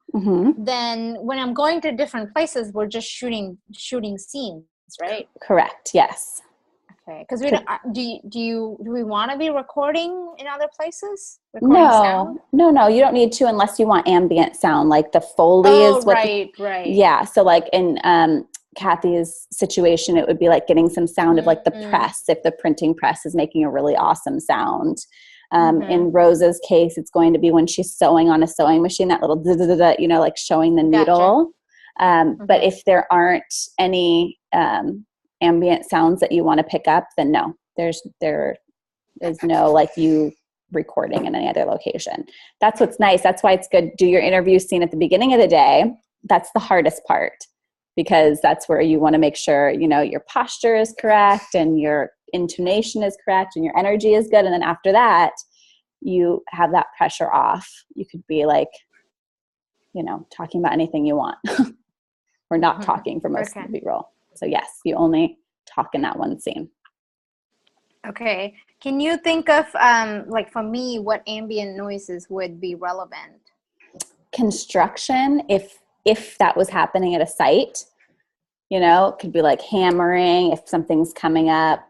[SPEAKER 5] then when I'm going to different places, we're just shooting scenes, right?
[SPEAKER 2] Correct, yes.
[SPEAKER 5] Okay, because we don't, do we want to be recording in other places?
[SPEAKER 2] No, you don't need to unless you want ambient sound, like the Foley is what.
[SPEAKER 5] Right.
[SPEAKER 2] Yeah, so like in Kathy's situation, it would be like getting some sound of like the press, if the printing press is making a really awesome sound. In Rosa's case, it's going to be when she's sewing on a sewing machine, that little you know, like showing the needle. But if there aren't any ambient sounds that you want to pick up, then no, there is no like you recording in any other location. That's what's nice. That's why it's good. Do your interview scene at the beginning of the day. That's the hardest part, because that's where you want to make sure, you know, your posture is correct and your intonation is correct and your energy is good. And then after that, you have that pressure off. You could be like, you know, talking about anything you want or not talking for most of the B-roll. So yes, you only talk in that one scene. Okay.
[SPEAKER 5] Can you think of, like for me, what ambient noises would be relevant?
[SPEAKER 2] Construction, if that was happening at a site, you know, it could be like hammering if something's coming up.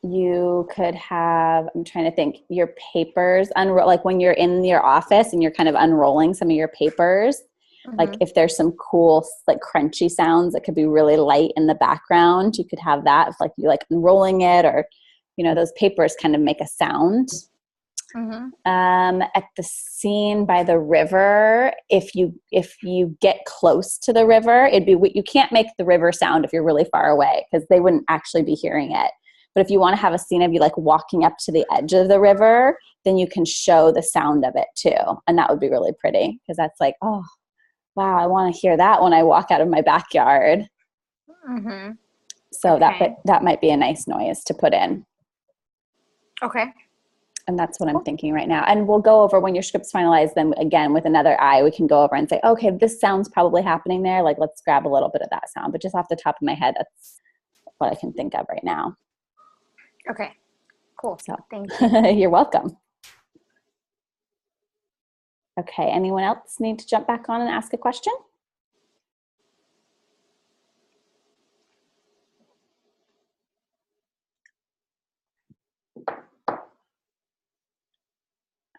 [SPEAKER 2] You could have, I'm trying to think, your papers, like when you're in your office and you're kind of unrolling some of your papers, like if there's some cool, like crunchy sounds that could be really light in the background, you could have that if like you like unrolling it, or, you know, those papers kind of make a sound. At the scene by the river, if you get close to the river, you can't make the river sound if you're really far away, because they wouldn't actually be hearing it. But if you want to have a scene of you like walking up to the edge of the river, then you can show the sound of it too. And that would be really pretty, because that's like, oh, wow, I want to hear that when I walk out of my backyard. So that might be a nice noise to put in.
[SPEAKER 5] Okay.
[SPEAKER 2] And that's what I'm thinking right now. And we'll go over, when your script's finalized, then again, with another eye, we can go over and say, okay, this sound's probably happening there. Like, let's grab a little bit of that sound. But just off the top of my head, that's what I can think of right now.
[SPEAKER 5] Okay, cool.
[SPEAKER 2] So
[SPEAKER 5] thank you.
[SPEAKER 2] You're welcome. Okay, anyone else need to jump back on and ask a question?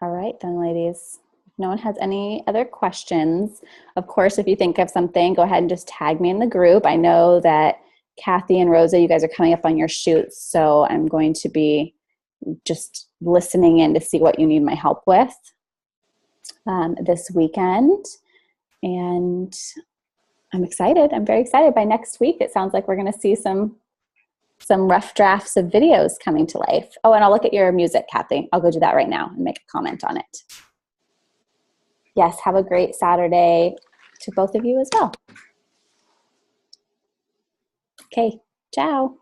[SPEAKER 2] All right, then, ladies. If no one has any other questions, of course, if you think of something, go ahead and just tag me in the group. I know that Kathy and Rosa, you guys are coming up on your shoots, so I'm going to be just listening in to see what you need my help with this weekend. And I'm excited. I'm very excited. By next week, it sounds like we're going to see some rough drafts of videos coming to life. Oh, and I'll look at your music, Kathy. I'll go do that right now and make a comment on it. Yes, have a great Saturday to both of you as well. Okay, ciao.